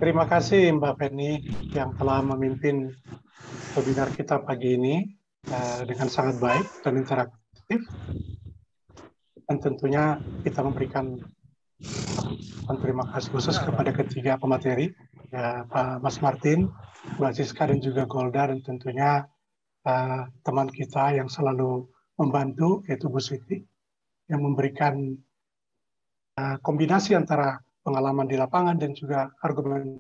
Terima kasih Mbak Penny yang telah memimpin webinar kita pagi ini dengan sangat baik dan interaktif. Dan tentunya kita memberikan terima kasih khusus kepada ketiga pemateri, ya, Pak Mas Martin, Mbak Siska, dan juga Golda, dan tentunya teman kita yang selalu membantu, yaitu Bu Siti, yang memberikan kombinasi antara pengalaman di lapangan dan juga argumentasi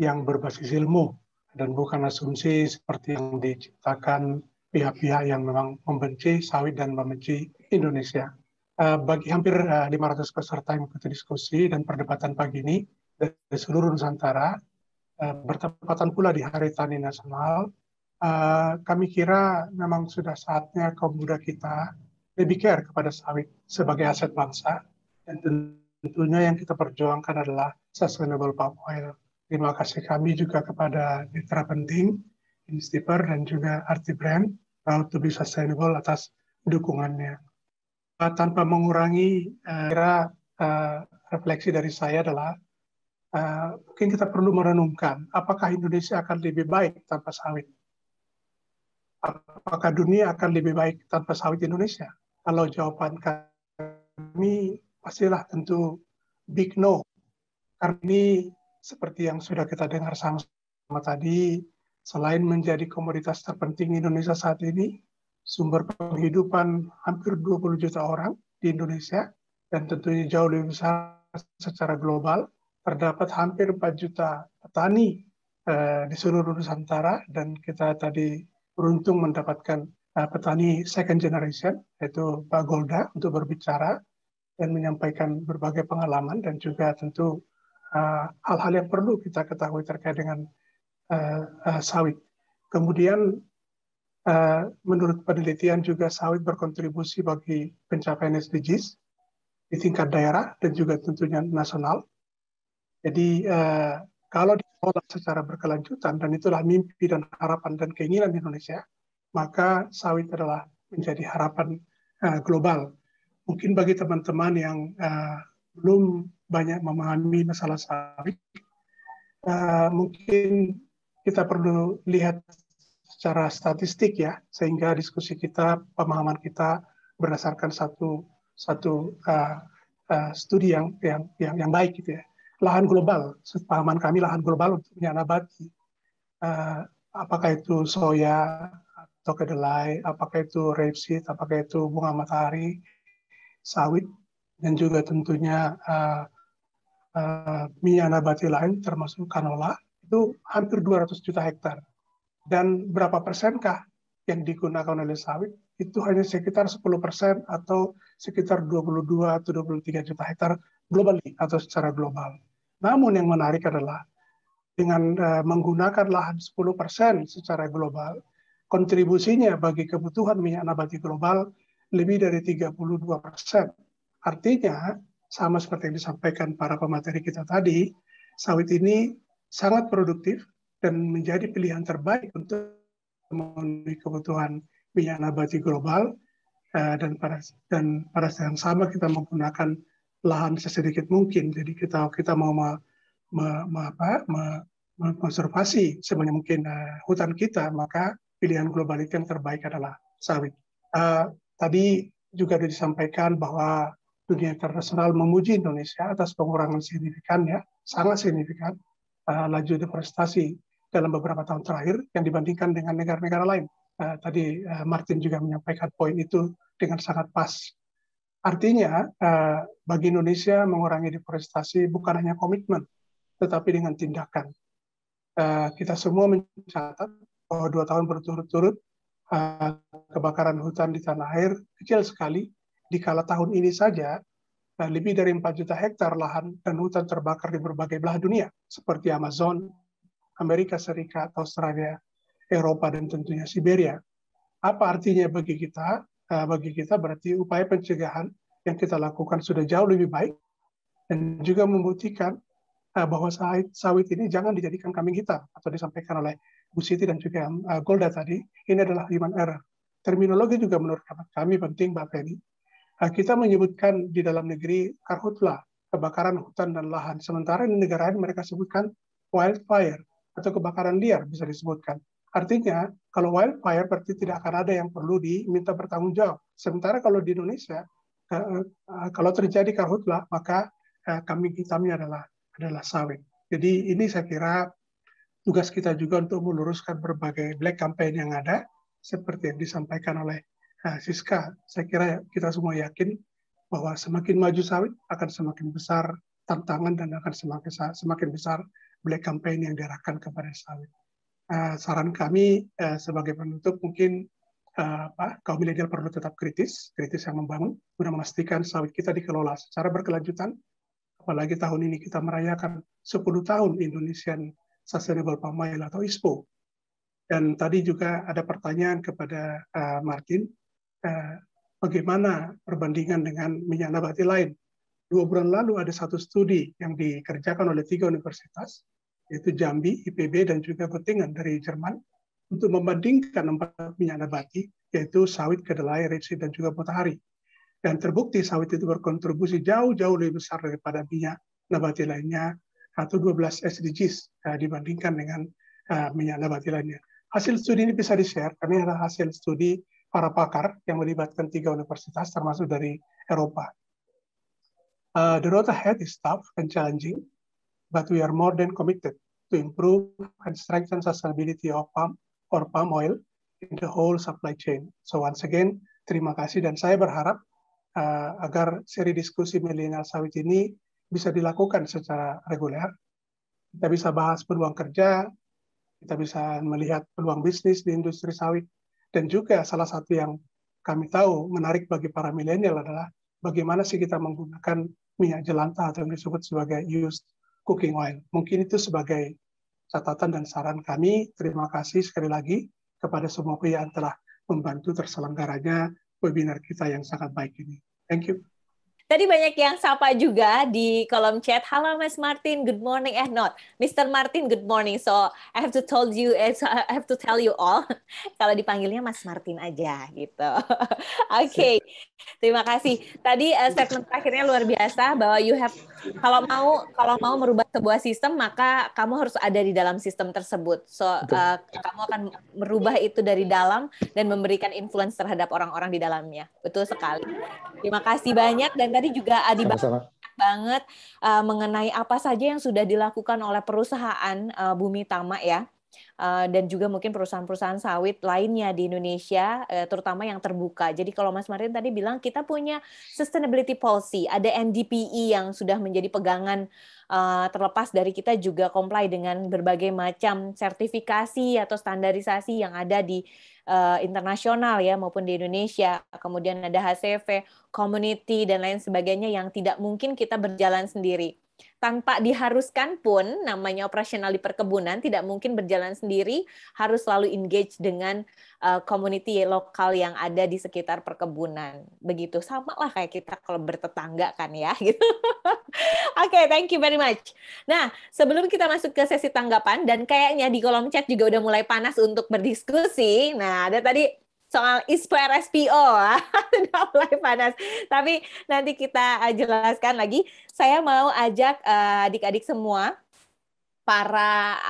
yang berbasis ilmu dan bukan asumsi seperti yang diciptakan pihak-pihak yang memang membenci sawit dan membenci Indonesia. Bagi hampir 500 peserta yang mengikuti diskusi dan perdebatan pagi ini dari seluruh Nusantara, bertepatan pula di Hari Tani Nasional, kami kira memang sudah saatnya kaum muda kita lebih care kepada sawit sebagai aset bangsa, dan tentunya yang kita perjuangkan adalah sustainable palm oil. Terima kasih kami juga kepada mitra penting, Instiper dan juga Arti Brand, Proud to be Sustainable atas dukungannya. Tanpa mengurangi, refleksi dari saya adalah mungkin kita perlu merenungkan apakah Indonesia akan lebih baik tanpa sawit? Apakah dunia akan lebih baik tanpa sawit Indonesia? Kalau jawaban kami pastilah tentu big no. Karena ini seperti yang sudah kita dengar sama-sama tadi, selain menjadi komoditas terpenting Indonesia saat ini, sumber penghidupan hampir 20 juta orang di Indonesia, dan tentunya jauh lebih besar secara global, terdapat hampir 4 juta petani di seluruh Nusantara, dan kita tadi beruntung mendapatkan petani second generation, yaitu Pak Golda, untuk berbicara dan menyampaikan berbagai pengalaman dan juga tentu hal-hal yang perlu kita ketahui terkait dengan sawit. Kemudian menurut penelitian juga sawit berkontribusi bagi pencapaian SDGs di tingkat daerah dan juga tentunya nasional. Jadi kalau diolah secara berkelanjutan, dan itulah mimpi dan harapan dan keinginan Indonesia, maka sawit adalah menjadi harapan global. Mungkin bagi teman-teman yang belum banyak memahami masalah sawit, mungkin kita perlu lihat secara statistik ya, sehingga diskusi kita, pemahaman kita berdasarkan satu studi yang baik gitu ya. Lahan global, pemahaman kami lahan global untuk minyak nabati, apakah itu soya atau kedelai, apakah itu rapeseed, apakah itu bunga matahari, sawit, dan juga tentunya minyak nabati lain termasuk canola, itu hampir 200 juta hektar. Dan berapa persenkah yang digunakan oleh sawit? Itu hanya sekitar 10% atau sekitar 22 atau 23 juta hektar globally atau secara global. Namun yang menarik adalah dengan menggunakan lahan 10% secara global, kontribusinya bagi kebutuhan minyak nabati global lebih dari 32%. Artinya, sama seperti yang disampaikan para pemateri kita tadi, sawit ini sangat produktif dan menjadi pilihan terbaik untuk memenuhi kebutuhan minyak nabati global, dan pada saat yang sama kita menggunakan lahan sesedikit mungkin. Jadi kita mau konservasi sebanyak mungkin hutan kita, maka pilihan global itu yang terbaik adalah sawit. Tadi juga sudah disampaikan bahwa dunia internasional memuji Indonesia atas pengurangan signifikan, ya, sangat signifikan laju deforestasi dalam beberapa tahun terakhir yang dibandingkan dengan negara-negara lain. Tadi Martin juga menyampaikan poin itu dengan sangat pas. Artinya bagi Indonesia mengurangi deforestasi bukan hanya komitmen, tetapi dengan tindakan. Kita semua mencatat bahwa 2 tahun berturut-turut kebakaran hutan di tanah air kecil sekali. Dikala tahun ini saja lebih dari 4 juta hektar lahan dan hutan terbakar di berbagai belahan dunia, seperti Amazon, Amerika Serikat, Australia, Eropa, dan tentunya Siberia. Apa artinya bagi kita? Bagi kita berarti upaya pencegahan yang kita lakukan sudah jauh lebih baik, dan juga membuktikan bahwa sawit ini jangan dijadikan kambing hitam, atau disampaikan oleh Bu Siti dan juga Golda tadi, ini adalah human error. Terminologi juga menurut kami penting, Mbak Penny. Kita menyebutkan di dalam negeri karhutla kebakaran hutan dan lahan. Sementara di negara lain mereka sebutkan wildfire atau kebakaran liar bisa disebutkan. Artinya kalau wildfire berarti tidak akan ada yang perlu diminta bertanggung jawab. Sementara kalau di Indonesia kalau terjadi karhutlah maka kambing hitamnya adalah sawit. Jadi ini saya kira tugas kita juga untuk meluruskan berbagai black campaign yang ada seperti yang disampaikan oleh Siska. Saya kira kita semua yakin bahwa semakin maju sawit akan semakin besar tantangan dan akan semakin besar black campaign yang diarahkan kepada sawit. Saran kami sebagai penutup mungkin kaum milenial perlu tetap kritis yang membangun, guna memastikan sawit kita dikelola secara berkelanjutan. Apalagi tahun ini kita merayakan 10 tahun Indonesian Sustainable Palm Oil atau ISPO. Dan tadi juga ada pertanyaan kepada Martin, bagaimana perbandingan dengan minyak nabati lain. 2 bulan lalu ada satu studi yang dikerjakan oleh 3 universitas, yaitu Jambi, IPB, dan juga Göttingen dari Jerman, untuk membandingkan 4 minyak nabati, yaitu sawit, kedelai, rapeseed, dan juga matahari. Dan terbukti sawit itu berkontribusi jauh-jauh lebih besar daripada minyak nabati lainnya, atau 12 SDGs dibandingkan dengan minyak nabati lainnya. Hasil studi ini bisa di-share, karena adalah hasil studi para pakar yang melibatkan 3 universitas, termasuk dari Eropa. The road ahead is tough and challenging, but we are more than committed to improve and strengthen sustainability of palm oil in the whole supply chain. So once again, terima kasih, dan saya berharap agar seri diskusi milenial sawit ini bisa dilakukan secara reguler. Kita bisa bahas peluang kerja, kita bisa melihat peluang bisnis di industri sawit, dan juga salah satu yang kami tahu menarik bagi para milenial adalah bagaimana sih kita menggunakan minyak jelantah atau yang disebut sebagai used cooking oil. Mungkin itu sebagai catatan dan saran kami. Terima kasih sekali lagi kepada semua pihak yang telah membantu terselenggaranya webinar kita yang sangat baik ini. Thank you. Tadi banyak yang sapa juga di kolom chat. Halo Mas Martin, good morning. Not Mr. Martin, good morning. So I have to tell you all. Kalau dipanggilnya Mas Martin aja gitu. Oke. Terima kasih. Tadi statement terakhirnya luar biasa bahwa kalau mau merubah sebuah sistem maka kamu harus ada di dalam sistem tersebut. So kamu akan merubah itu dari dalam dan memberikan influence terhadap orang-orang di dalamnya. Betul sekali. Terima kasih banyak, dan tadi juga Adi banget mengenai apa saja yang sudah dilakukan oleh perusahaan Bumi Tama ya. Dan juga mungkin perusahaan-perusahaan sawit lainnya di Indonesia, terutama yang terbuka. Jadi kalau Mas Martin tadi bilang kita punya sustainability policy, ada NDPE yang sudah menjadi pegangan, terlepas dari kita juga comply dengan berbagai macam sertifikasi atau standarisasi yang ada di internasional ya maupun di Indonesia. Kemudian ada HCV, community dan lain sebagainya yang tidak mungkin kita berjalan sendiri. Tanpa diharuskan pun, namanya operasional di perkebunan, tidak mungkin berjalan sendiri, harus selalu engage dengan community lokal yang ada di sekitar perkebunan. Begitu, sama lah kayak kita kalau bertetangga kan ya. Gitu. Oke, thank you very much. Nah, sebelum kita masuk ke sesi tanggapan, dan kayaknya di kolom chat juga udah mulai panas untuk berdiskusi. Nah, ada tadi soal ISPO RSPO, sudah mulai panas. Tapi nanti kita jelaskan lagi. Saya mau ajak adik-adik semua, para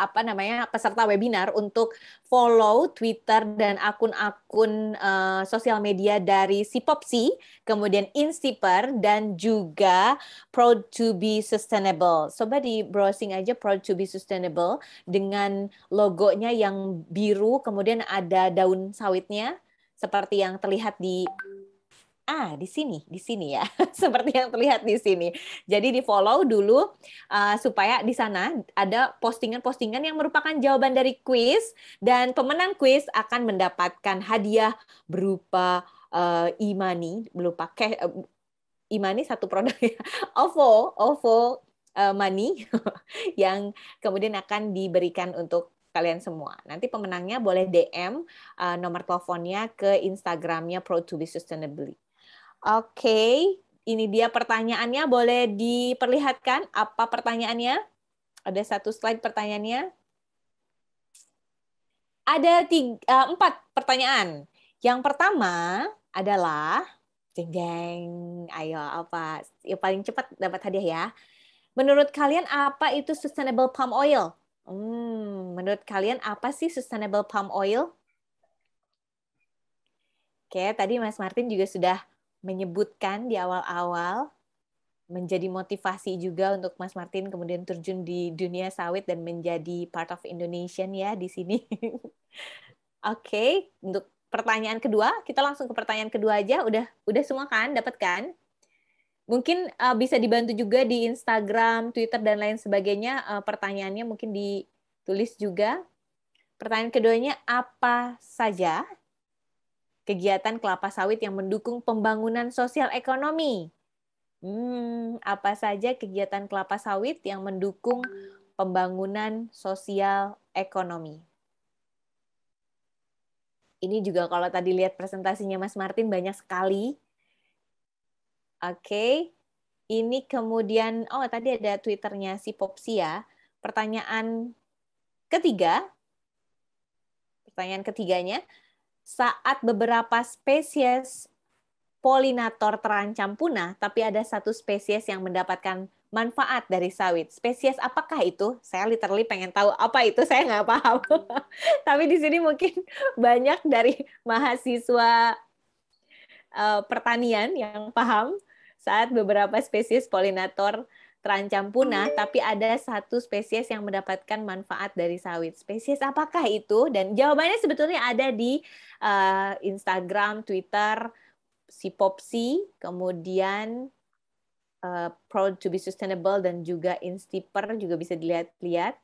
peserta webinar untuk follow Twitter dan akun-akun sosial media dari Sipopsi, kemudian Instiper, dan juga Proud to be Sustainable. Coba di browsing aja Proud to be Sustainable dengan logonya yang biru, kemudian ada daun sawitnya seperti yang terlihat di di sini ya, seperti yang terlihat di sini. Jadi di-follow dulu supaya di sana ada postingan-postingan yang merupakan jawaban dari kuis, dan pemenang kuis akan mendapatkan hadiah berupa e-money, berupa e-money satu produk ya, OVO money yang kemudian akan diberikan untuk kalian semua. Nanti pemenangnya boleh DM nomor teleponnya ke Instagramnya Proud to be Sustainably. Oke, ini dia pertanyaannya. Boleh diperlihatkan apa pertanyaannya? Ada satu slide pertanyaannya. Ada 4 pertanyaan. Yang pertama adalah, Jeng jeng. Ayo apa? Yang paling cepat dapat hadiah ya. Menurut kalian apa itu sustainable palm oil? Menurut kalian apa sih sustainable palm oil? Oke, tadi Mas Martin juga sudah menyebutkan di awal-awal, menjadi motivasi juga untuk Mas Martin kemudian terjun di dunia sawit dan menjadi part of Indonesian ya di sini. Oke, untuk pertanyaan kedua, kita langsung ke pertanyaan kedua aja. Udah semua kan? Dapat kan? Mungkin bisa dibantu juga di Instagram, Twitter, dan lain sebagainya. Pertanyaannya mungkin ditulis juga. Pertanyaan keduanya, apa saja kegiatan kelapa sawit yang mendukung pembangunan sosial ekonomi? Apa saja kegiatan kelapa sawit yang mendukung pembangunan sosial ekonomi? Ini juga kalau tadi lihat presentasinya Mas Martin banyak sekali. Oke. Ini kemudian, tadi ada Twitternya si Popsi ya. Pertanyaan ketiganya, saat beberapa spesies polinator terancam punah, tapi ada satu spesies yang mendapatkan manfaat dari sawit. Spesies apakah itu? Saya literally pengen tahu apa itu, saya nggak paham. Tapi di sini mungkin banyak dari mahasiswa pertanian yang paham saat beberapa spesies polinator terancam punah, tapi ada satu spesies yang mendapatkan manfaat dari sawit. Spesies apakah itu? Dan jawabannya sebetulnya ada di Instagram, Twitter, si Popsi, kemudian Proud to be Sustainable, dan juga Instiper juga bisa dilihat-lihat.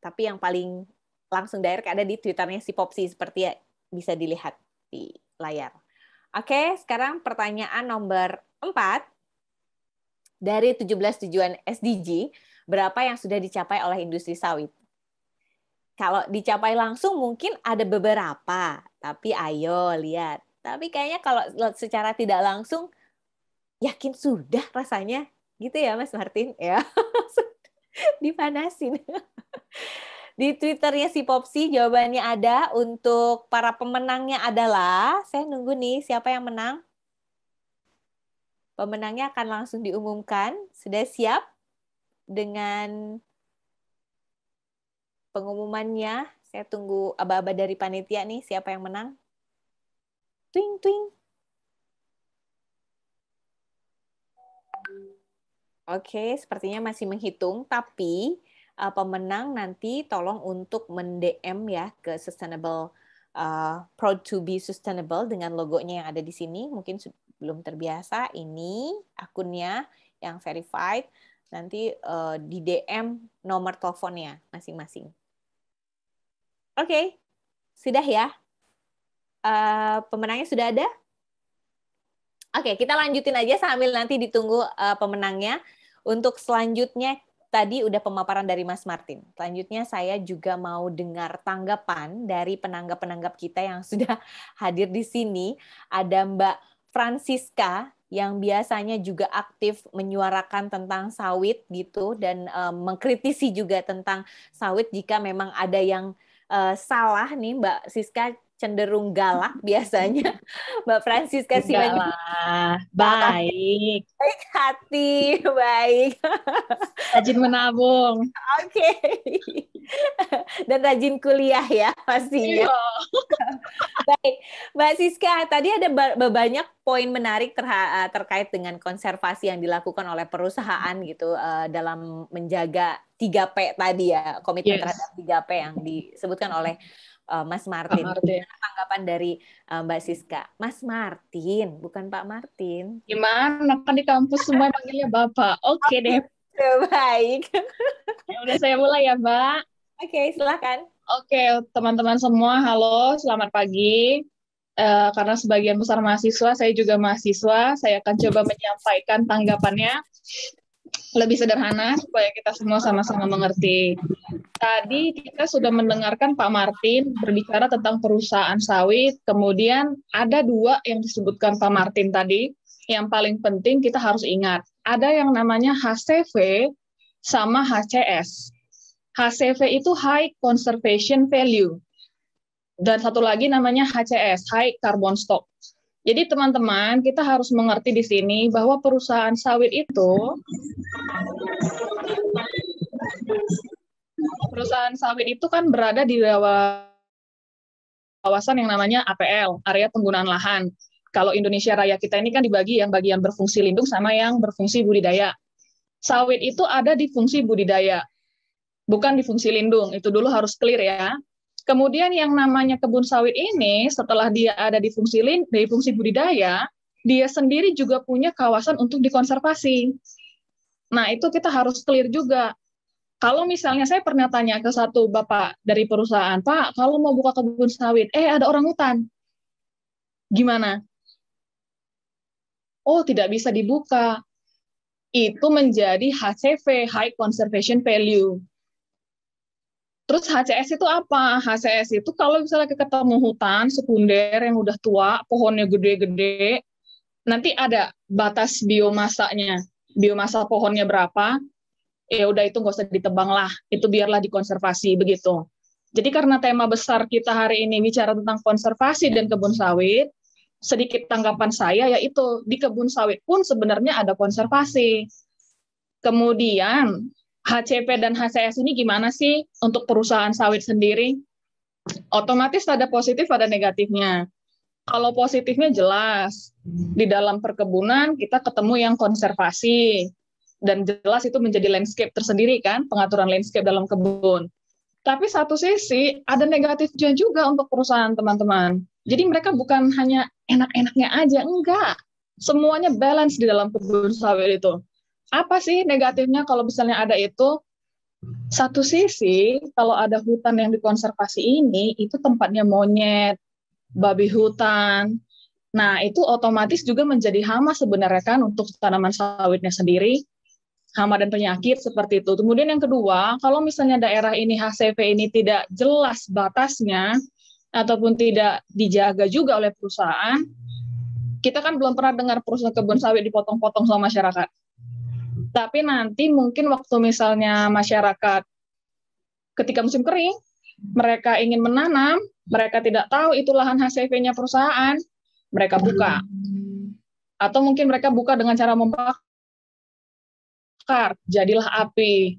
Tapi yang paling langsung direct ada di Twitternya si Popsi, seperti ya, bisa dilihat di layar. Oke, sekarang pertanyaan nomor 4. Dari 17 tujuan SDG, berapa yang sudah dicapai oleh industri sawit? Kalau dicapai langsung mungkin ada beberapa, tapi ayo lihat. Tapi kayaknya kalau secara tidak langsung, yakin sudah rasanya. Gitu ya Mas Martin? Ya, dipanasin. Di Twitternya si Popsi jawabannya ada. Untuk para pemenangnya adalah, saya nunggu nih siapa yang menang. Pemenangnya akan langsung diumumkan. Sudah siap dengan pengumumannya? Saya tunggu aba-aba dari panitia nih, siapa yang menang. Twing, twing. Oke, sepertinya masih menghitung, tapi pemenang nanti tolong untuk men-DM ya ke Sustainable, Proud to be Sustainable dengan logonya yang ada di sini. Mungkin belum terbiasa, ini akunnya yang verified. Nanti di DM nomor teleponnya masing-masing. Oke, sudah ya? Pemenangnya sudah ada? Oke, kita lanjutin aja sambil nanti ditunggu pemenangnya. Untuk selanjutnya, tadi udah pemaparan dari Mas Martin. Selanjutnya saya juga mau dengar tanggapan dari penanggap-penanggap kita yang sudah hadir di sini. Ada Mbak Francisca yang biasanya juga aktif menyuarakan tentang sawit gitu, dan mengkritisi juga tentang sawit jika memang ada yang salah nih. Mbak Siska cenderung galak biasanya. Mbak Francisca Enggak lah, baik. Baik hati, baik. Rajin menabung. Oke. Dan rajin kuliah ya pastinya. Iya. Baik, Mbak Siska, tadi ada banyak poin menarik terkait dengan konservasi yang dilakukan oleh perusahaan gitu dalam menjaga 3P tadi ya, komitmen terhadap 3P yang disebutkan oleh Mas Martin. Tanggapan dari Mbak Siska. Mas Martin, bukan Pak Martin. Gimana? Kan di kampus semua panggilnya Bapak. Oke deh. Baik. Ya udah, saya mulai ya, Mbak. Oke, silakan. Oke, teman-teman semua, halo, selamat pagi. Karena sebagian besar mahasiswa, saya juga mahasiswa, saya akan coba menyampaikan tanggapannya lebih sederhana supaya kita semua sama-sama mengerti. Tadi kita sudah mendengarkan Pak Martin berbicara tentang perusahaan sawit, kemudian ada 2 yang disebutkan Pak Martin tadi, yang paling penting kita harus ingat. Ada yang namanya HCV sama HCS. HCV itu High Conservation Value. Dan satu lagi namanya HCS, High Carbon Stock. Jadi teman-teman, kita harus mengerti di sini bahwa perusahaan sawit itu kan berada di kawasan yang namanya APL, area penggunaan lahan. Kalau Indonesia Raya kita ini kan dibagi yang bagian berfungsi lindung sama yang berfungsi budidaya. Sawit itu ada di fungsi budidaya, bukan di fungsi lindung. Itu dulu harus clear ya. Kemudian yang namanya kebun sawit ini, setelah dia ada di fungsi budidaya, dia sendiri juga punya kawasan untuk dikonservasi. Nah, itu kita harus clear juga. Kalau misalnya saya pernah tanya ke satu bapak dari perusahaan, Pak, kalau mau buka kebun sawit, ada orang hutan. Gimana? Oh, tidak bisa dibuka. Itu menjadi HCV, High Conservation Value. Terus HCS itu apa? HCS itu kalau misalnya ketemu hutan sekunder yang udah tua, pohonnya gede-gede, nanti ada batas biomasanya. Biomasa pohonnya berapa, ya udah itu nggak usah ditebang lah. Itu biarlah dikonservasi, begitu. Jadi karena tema besar kita hari ini bicara tentang konservasi dan kebun sawit, sedikit tanggapan saya yaitu di kebun sawit pun sebenarnya ada konservasi. Kemudian HCP dan HCS ini gimana sih untuk perusahaan sawit sendiri? Otomatis ada positif, ada negatifnya. Kalau positifnya jelas, di dalam perkebunan kita ketemu yang konservasi, dan jelas itu menjadi landscape tersendiri kan, pengaturan landscape dalam kebun. Tapi satu sisi ada negatifnya juga untuk perusahaan teman-teman. Jadi mereka bukan hanya enak-enaknya aja, enggak. Semuanya balance di dalam kebun sawit itu. Apa sih negatifnya kalau misalnya ada itu? Satu sisi, kalau ada hutan yang dikonservasi ini, itu tempatnya monyet, babi hutan. Nah, itu otomatis juga menjadi hama sebenarnya kan untuk tanaman sawitnya sendiri, hama dan penyakit seperti itu. Kemudian yang kedua, kalau misalnya daerah ini HCV ini tidak jelas batasnya, ataupun tidak dijaga juga oleh perusahaan, kita kan belum pernah dengar perusahaan kebun sawit dipotong-potong sama masyarakat. Tapi nanti mungkin waktu misalnya masyarakat ketika musim kering, mereka ingin menanam, mereka tidak tahu itu lahan HCV-nya perusahaan, mereka buka. Atau mungkin mereka buka dengan cara membakar, jadilah api.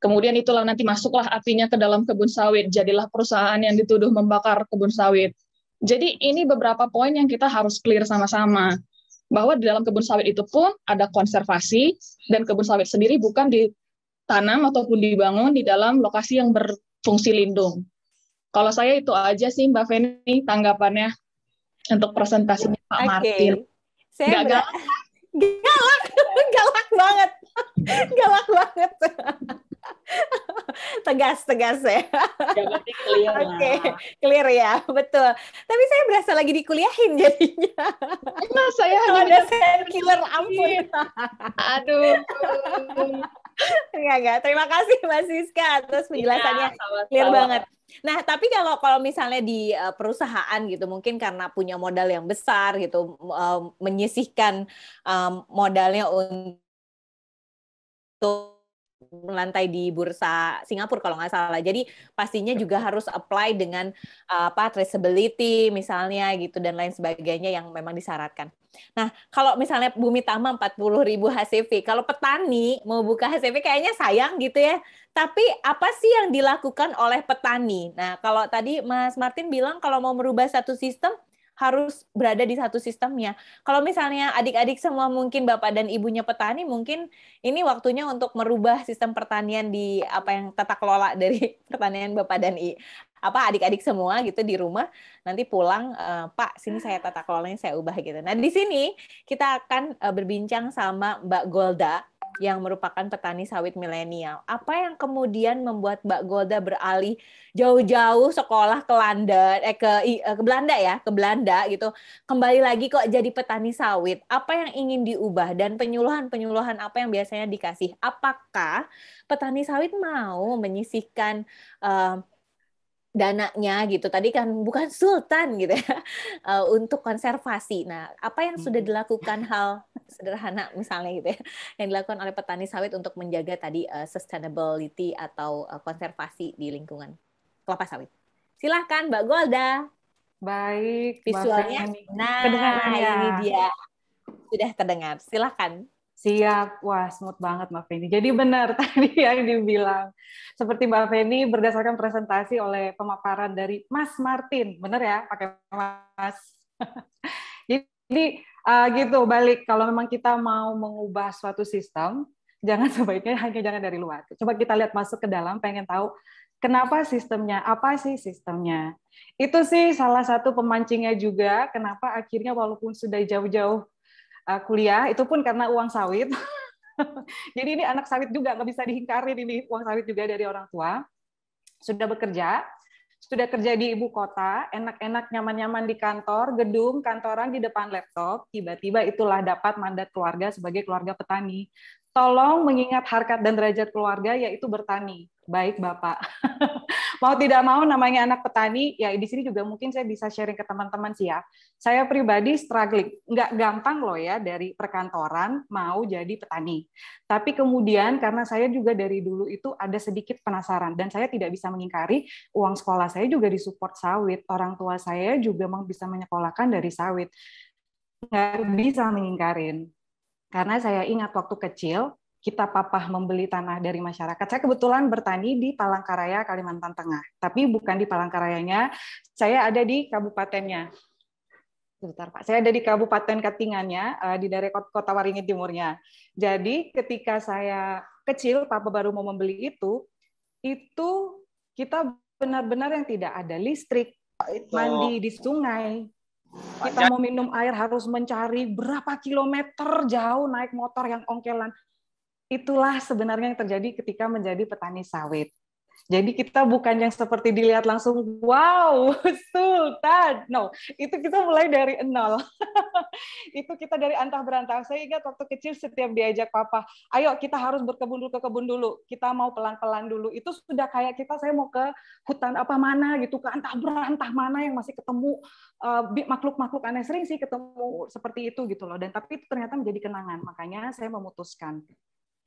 Kemudian itulah nanti masuklah apinya ke dalam kebun sawit, jadilah perusahaan yang dituduh membakar kebun sawit. Jadi ini beberapa poin yang kita harus clear sama-sama. Bahwa di dalam kebun sawit itu pun ada konservasi, dan kebun sawit sendiri bukan ditanam ataupun dibangun di dalam lokasi yang berfungsi lindung. Kalau saya itu aja sih Mbak Feni tanggapannya untuk presentasinya Pak Martin. Saya galak, galak banget, galak banget. Tegas ya. Oke, clear ya, betul. Tapi saya berasa lagi dikuliahin jadinya. Nah, saya ada sen killer, ampun. Aduh. Enggak. Terima kasih Mbak Siska atas penjelasannya. Clear banget. Nah, tapi kalau misalnya di perusahaan gitu, mungkin karena punya modal yang besar gitu, menyisihkan modalnya untuk melantai di bursa Singapura kalau nggak salah. Jadi pastinya juga harus apply dengan traceability misalnya gitu dan lain sebagainya yang memang disyaratkan. Nah, kalau misalnya Bumi Tama 40.000 HCV, kalau petani mau buka HCV kayaknya sayang gitu ya. Tapi apa sih yang dilakukan oleh petani? Nah, kalau tadi Mas Martin bilang kalau mau merubah satu sistem harus berada di satu sistemnya. Kalau misalnya adik-adik semua mungkin bapak dan ibunya petani, mungkin ini waktunya untuk merubah sistem pertanian di apa yang tata kelola dari pertanian bapak dan adik-adik semua gitu di rumah. Nanti pulang, Pak, sini saya tata kelolanya saya ubah gitu. Nah, di sini kita akan berbincang sama Mbak Golda yang merupakan petani sawit milenial. Apa yang kemudian membuat Mbak Golda beralih jauh-jauh sekolah ke London, ke Belanda ya, ke Belanda gitu, kembali lagi kok jadi petani sawit? Apa yang ingin diubah dan penyuluhan apa yang biasanya dikasih? Apakah petani sawit mau menyisihkan dananya gitu, tadi kan bukan sultan gitu ya, untuk konservasi. Nah, apa yang sudah dilakukan hal sederhana misalnya gitu ya, yang dilakukan oleh petani sawit untuk menjaga tadi sustainability atau konservasi di lingkungan kelapa sawit? Silahkan Mbak Golda. Baik, Mbak Visualnya? Feni. Nah, Kedengaran ya? ini dia. Sudah terdengar. Silakan. Siap. Wah, smooth banget Mbak Feni. Jadi benar tadi yang dibilang. Seperti Mbak Feni berdasarkan presentasi oleh pemaparan dari Mas Martin. Benar ya? Pakai Mas. Jadi gitu, balik. Kalau memang kita mau mengubah suatu sistem, jangan sebaiknya hanya jangan dari luar. Coba kita lihat masuk ke dalam, pengen tahu kenapa sistemnya, apa sih sistemnya. Itu sih salah satu pemancingnya juga, kenapa akhirnya walaupun sudah jauh-jauh kuliah, itu pun karena uang sawit. Jadi ini anak sawit juga, nggak bisa dihingkarin ini uang sawit juga dari orang tua. Sudah bekerja, sudah kerja di ibu kota, enak-enak nyaman-nyaman di kantor, gedung, kantoran di depan laptop, tiba-tiba itulah dapat mandat keluarga sebagai keluarga petani. Tolong mengingat harkat dan derajat keluarga, yaitu bertani. Baik, Bapak. Mau tidak mau namanya anak petani, ya di sini juga mungkin saya bisa sharing ke teman-teman sih ya. Saya pribadi struggling, nggak gampang loh ya dari perkantoran mau jadi petani. Tapi kemudian karena saya juga dari dulu itu ada sedikit penasaran, dan saya tidak bisa mengingkari uang sekolah saya juga disupport sawit. Orang tua saya juga memang bisa menyekolahkan dari sawit. Nggak bisa mengingkarin. Karena saya ingat waktu kecil, kita papah membeli tanah dari masyarakat. Saya kebetulan bertani di Palangkaraya, Kalimantan Tengah. Tapi bukan di Palangkarayanya, saya ada di kabupatennya. Sebentar, Pak. Saya ada di Kabupaten Katingannya, di daerah Kota Waringin Timurnya. Jadi ketika saya kecil, Papa baru mau membeli itu kita benar-benar yang tidak ada listrik, mandi di sungai. Kita mau minum air harus mencari berapa kilometer jauh naik motor yang ongkelan. Itulah sebenarnya yang terjadi ketika menjadi petani sawit. Jadi kita bukan yang seperti dilihat langsung, wow, sultan. No, itu kita mulai dari nol. Itu kita dari antah berantah. Saya ingat waktu kecil setiap diajak Papa, ayo kita harus berkebun dulu, ke kebun dulu. Kita mau pelan-pelan dulu. Itu sudah kayak saya mau ke hutan apa mana gitu, ke antah berantah mana yang masih ketemu makhluk-makhluk aneh. Sering sih ketemu seperti itu gitu loh. Dan tapi itu ternyata menjadi kenangan. Makanya saya memutuskan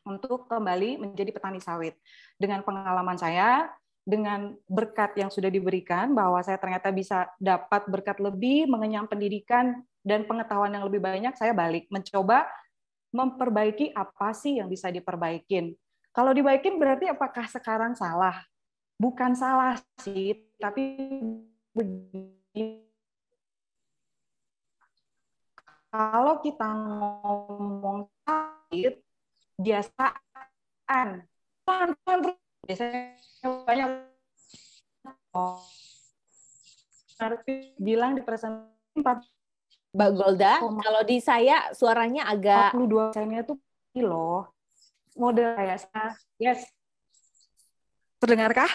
untuk kembali menjadi petani sawit. Dengan pengalaman saya, dengan berkat yang sudah diberikan, bahwa saya ternyata bisa dapat berkat lebih, mengenyam pendidikan, dan pengetahuan yang lebih banyak, saya balik mencoba memperbaiki apa sih yang bisa diperbaikin. Kalau dibaikin berarti apakah sekarang salah? Bukan salah sih, tapi kalau kita ngomong sawit, biasaan biasanya banyak bilang di presentasi Mbak Golda, kalau di saya suaranya agak 42%-nya itu loh. Model kayak saya. Yes. Terdengarkah?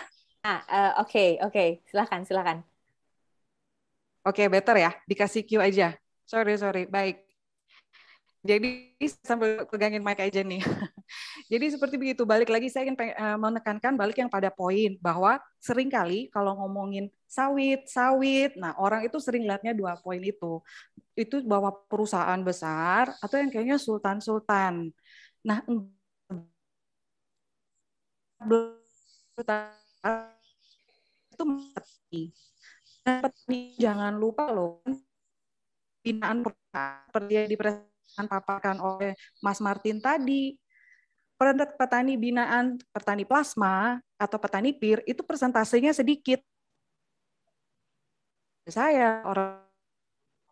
Oke, silakan. Oke, better ya. Dikasih cue aja. Sorry. Baik. Jadi sambil pegangin mic aja nih. Jadi seperti begitu. Balik lagi saya ingin menekankan balik yang pada poin bahwa seringkali kalau ngomongin sawit, nah orang itu sering lihatnya dua poin itu. Itu bahwa perusahaan besar atau yang kayaknya sultan. Nah, itu petani jangan lupa loh binaan seperti yang dipaparkan oleh Mas Martin tadi. Petani binaan, petani plasma atau petani pir itu persentasenya sedikit. Saya orang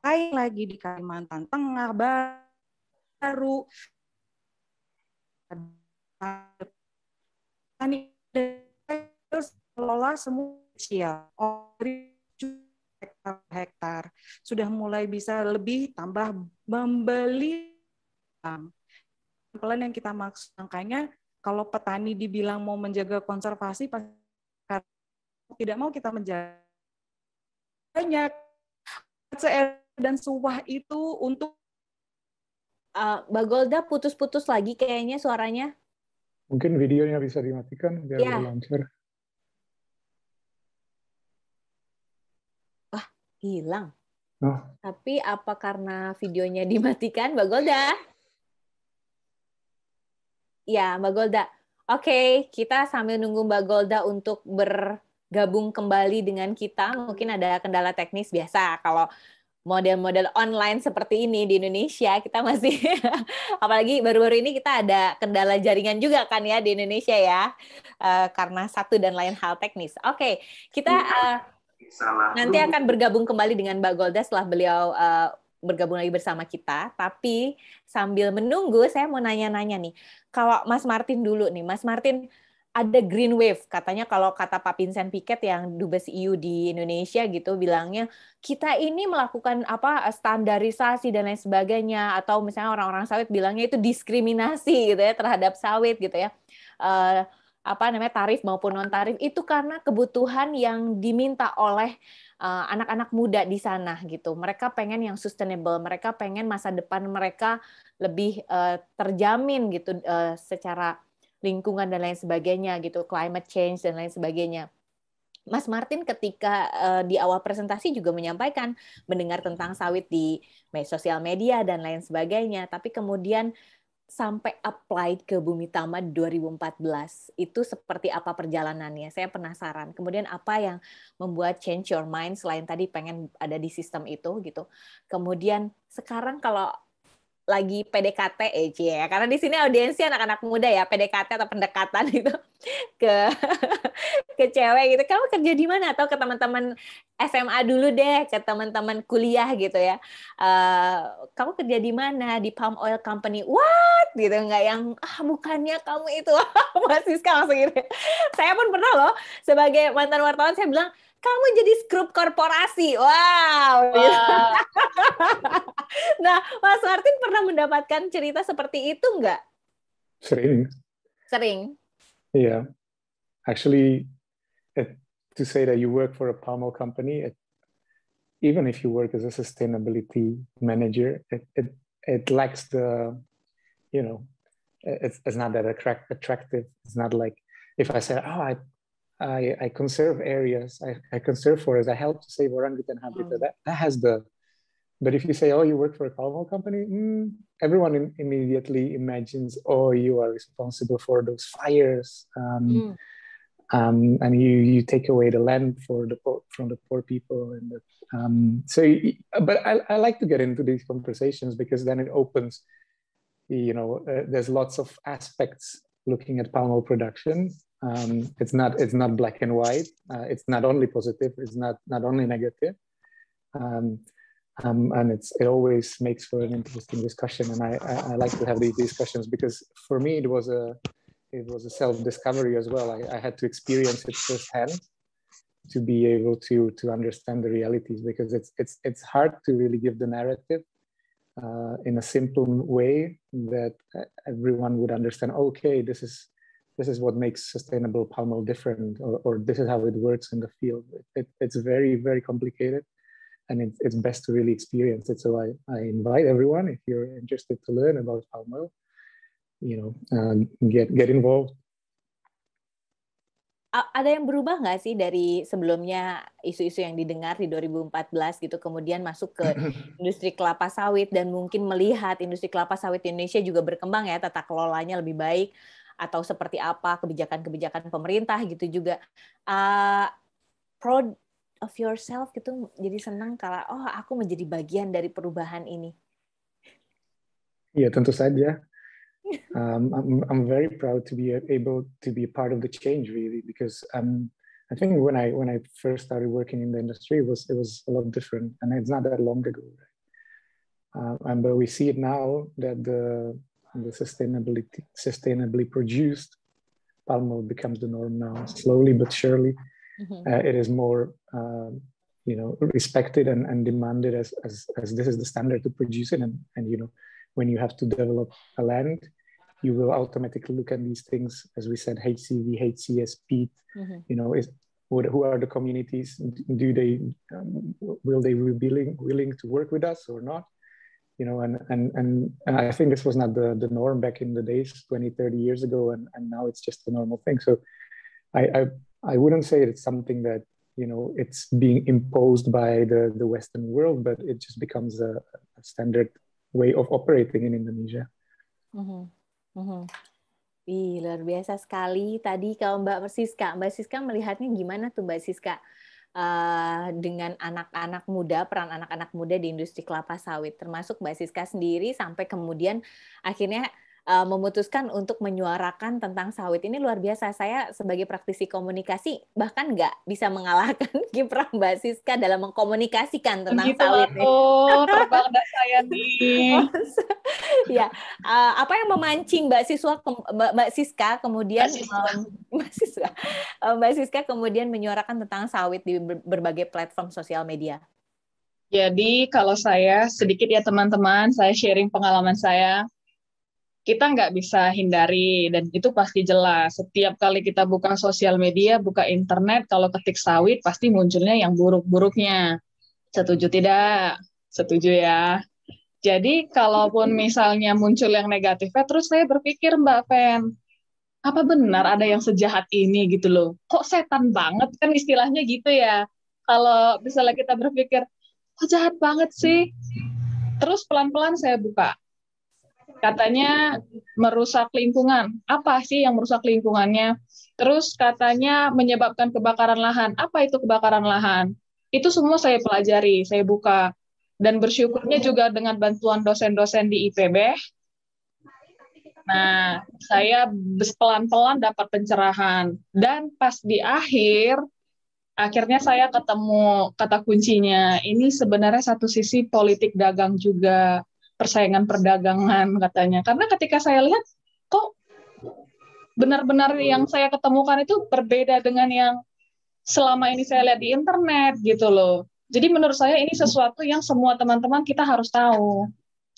lain lagi di Kalimantan Tengah baru petani kelola semua kecil, hektar sudah mulai bisa lebih tambah membeli pelan yang kita maksud. Makanya kalau petani dibilang mau menjaga konservasi, tidak mau kita menjaga banyak dan suah itu untuk Mbak Golda putus-putus lagi kayaknya suaranya. Mungkin videonya bisa dimatikan biar Ya. lancar. Wah, hilang. Oh. Tapi apa karena videonya dimatikan, Mbak Golda? Ya, Mbak Golda. Oke, kita sambil nunggu Mbak Golda untuk gabung kembali dengan kita. Mungkin ada kendala teknis biasa kalau model-model online seperti ini di Indonesia, kita masih apalagi baru-baru ini kita ada kendala jaringan juga kan ya di Indonesia ya, karena satu dan lain hal teknis. Oke, kita nanti akan bergabung kembali dengan Mbak Golda setelah beliau bergabung lagi bersama kita. Tapi sambil menunggu, saya mau nanya-nanya nih, kalau Mas Martin dulu nih, Mas Martin, ada green wave, katanya kalau kata Pak Vincent Piquet yang Dubes EU di Indonesia gitu bilangnya kita ini melakukan apa standarisasi dan lain sebagainya, atau misalnya orang-orang sawit bilangnya itu diskriminasi gitu ya terhadap sawit gitu ya, apa namanya tarif maupun non tarif itu karena kebutuhan yang diminta oleh anak-anak muda di sana gitu. Mereka pengen yang sustainable, mereka pengen masa depan mereka lebih terjamin gitu secara lingkungan dan lain sebagainya gitu, climate change dan lain sebagainya. Mas Martin ketika di awal presentasi juga menyampaikan mendengar tentang sawit di sosial media dan lain sebagainya, tapi kemudian sampai applied ke Bumi Tama 2014 itu seperti apa perjalanannya? Saya penasaran. Kemudian apa yang membuat change your mind selain tadi pengen ada di sistem itu gitu. Kemudian sekarang kalau lagi PDKT ya, karena di sini audiensnya anak-anak muda ya, PDKT atau pendekatan itu ke ke cewek gitu. Kamu kerja di mana? Atau ke teman-teman SMA dulu deh, ke teman-teman kuliah gitu ya. Kamu kerja di mana? Di palm oil company. What? Gitu, nggak yang bukannya kamu itu masih langsung gitu. Saya pun pernah loh sebagai mantan wartawan saya bilang kamu jadi skrup korporasi. Wow. Gitu. Nah, Mas Martin pernah mendapatkan cerita seperti itu nggak? Sering. Yeah. Actually, to say that you work for a palm oil company, even if you work as a sustainability manager, it lacks the, it's not that attractive. It's not like if I say, I conserve areas, I conserve forests, I help to save orangutan habitat. That has the. But if you say, you work for a palm oil company, everyone immediately imagines, you are responsible for those fires, and you take away the land from the poor people. And but I like to get into these conversations because then it opens, there's lots of aspects looking at palm oil production. It's not black and white. It's not only positive. It's not only negative. And it always makes for an interesting discussion, and I like to have these discussions because for me it was a self-discovery as well. I had to experience it firsthand to be able to understand the realities, because it's hard to really give the narrative in a simple way that everyone would understand. Okay, this is what makes sustainable palm oil different, or this is how it works in the field. It's very, very complicated. And it's best to really experience it. So I invite everyone, if you're interested to learn about palm oil, get involved. Ada yang berubah nggak sih dari sebelumnya isu-isu yang didengar di 2014 gitu, kemudian masuk ke industri kelapa sawit dan mungkin melihat industri kelapa sawit di Indonesia juga berkembang ya, tata kelolanya lebih baik, atau seperti apa kebijakan-kebijakan pemerintah gitu juga. Proud of yourself gitu, jadi senang kalau aku menjadi bagian dari perubahan ini. Iya, tentu saja. I'm very proud to be able to be a part of the change, really, because I think when I first started working in the industry, it was a lot different, and it's not that long ago. Right? But we see it now that the sustainably produced palm oil becomes the norm now, slowly but surely. It is more, respected and demanded as this is the standard to produce it. And when you have to develop a land, you will automatically look at these things, as we said, HCV, HCS, peat. Who are the communities? Will they be willing to work with us or not? And I think this was not the norm back in the days, 20, 30 years ago, and now it's just a normal thing. So I wouldn't say it's something that, it's being imposed by the Western world, but it just becomes a standard way of operating in Indonesia. Luar biasa sekali. Tadi kalau Mbak Siska melihatnya gimana tuh Mbak Siska? Dengan anak-anak muda, peran anak-anak muda di industri kelapa sawit, termasuk Mbak Siska sendiri sampai kemudian akhirnya memutuskan untuk menyuarakan tentang sawit. Ini luar biasa. Saya sebagai praktisi komunikasi bahkan nggak bisa mengalahkan kiprah Mbak Siska dalam mengkomunikasikan tentang Begitu sawit. tuh, terbang dah saya nih. Ya, apa yang memancing Mbak Siska kemudian Mbak Siska kemudian menyuarakan tentang sawit di berbagai platform sosial media? Jadi kalau saya sedikit ya teman-teman, saya sharing pengalaman saya. Kita nggak bisa hindari, dan itu pasti jelas. Setiap kali kita buka sosial media, buka internet, kalau ketik sawit, pasti munculnya yang buruk-buruknya. Setuju tidak? Setuju ya. Jadi, kalaupun misalnya muncul yang negatifnya, terus saya berpikir, Mbak Fen, apa benar ada yang sejahat ini gitu loh? Kok setan banget, kan istilahnya gitu ya. Kalau misalnya kita berpikir, kok jahat banget sih? Terus pelan-pelan saya buka. Katanya merusak lingkungan. Apa sih yang merusak lingkungannya? Terus katanya menyebabkan kebakaran lahan. Apa itu kebakaran lahan? Itu semua saya pelajari, saya buka. Dan bersyukurnya juga dengan bantuan dosen-dosen di IPB. Nah, saya pelan-pelan dapat pencerahan. Dan pas di akhirnya saya ketemu kata kuncinya. Ini sebenarnya satu sisi politik dagang juga. Persaingan perdagangan katanya. Karena ketika saya lihat, kok benar-benar yang saya ketemukan itu berbeda dengan yang selama ini saya lihat di internet gitu loh. Jadi menurut saya ini sesuatu yang semua teman-teman kita harus tahu.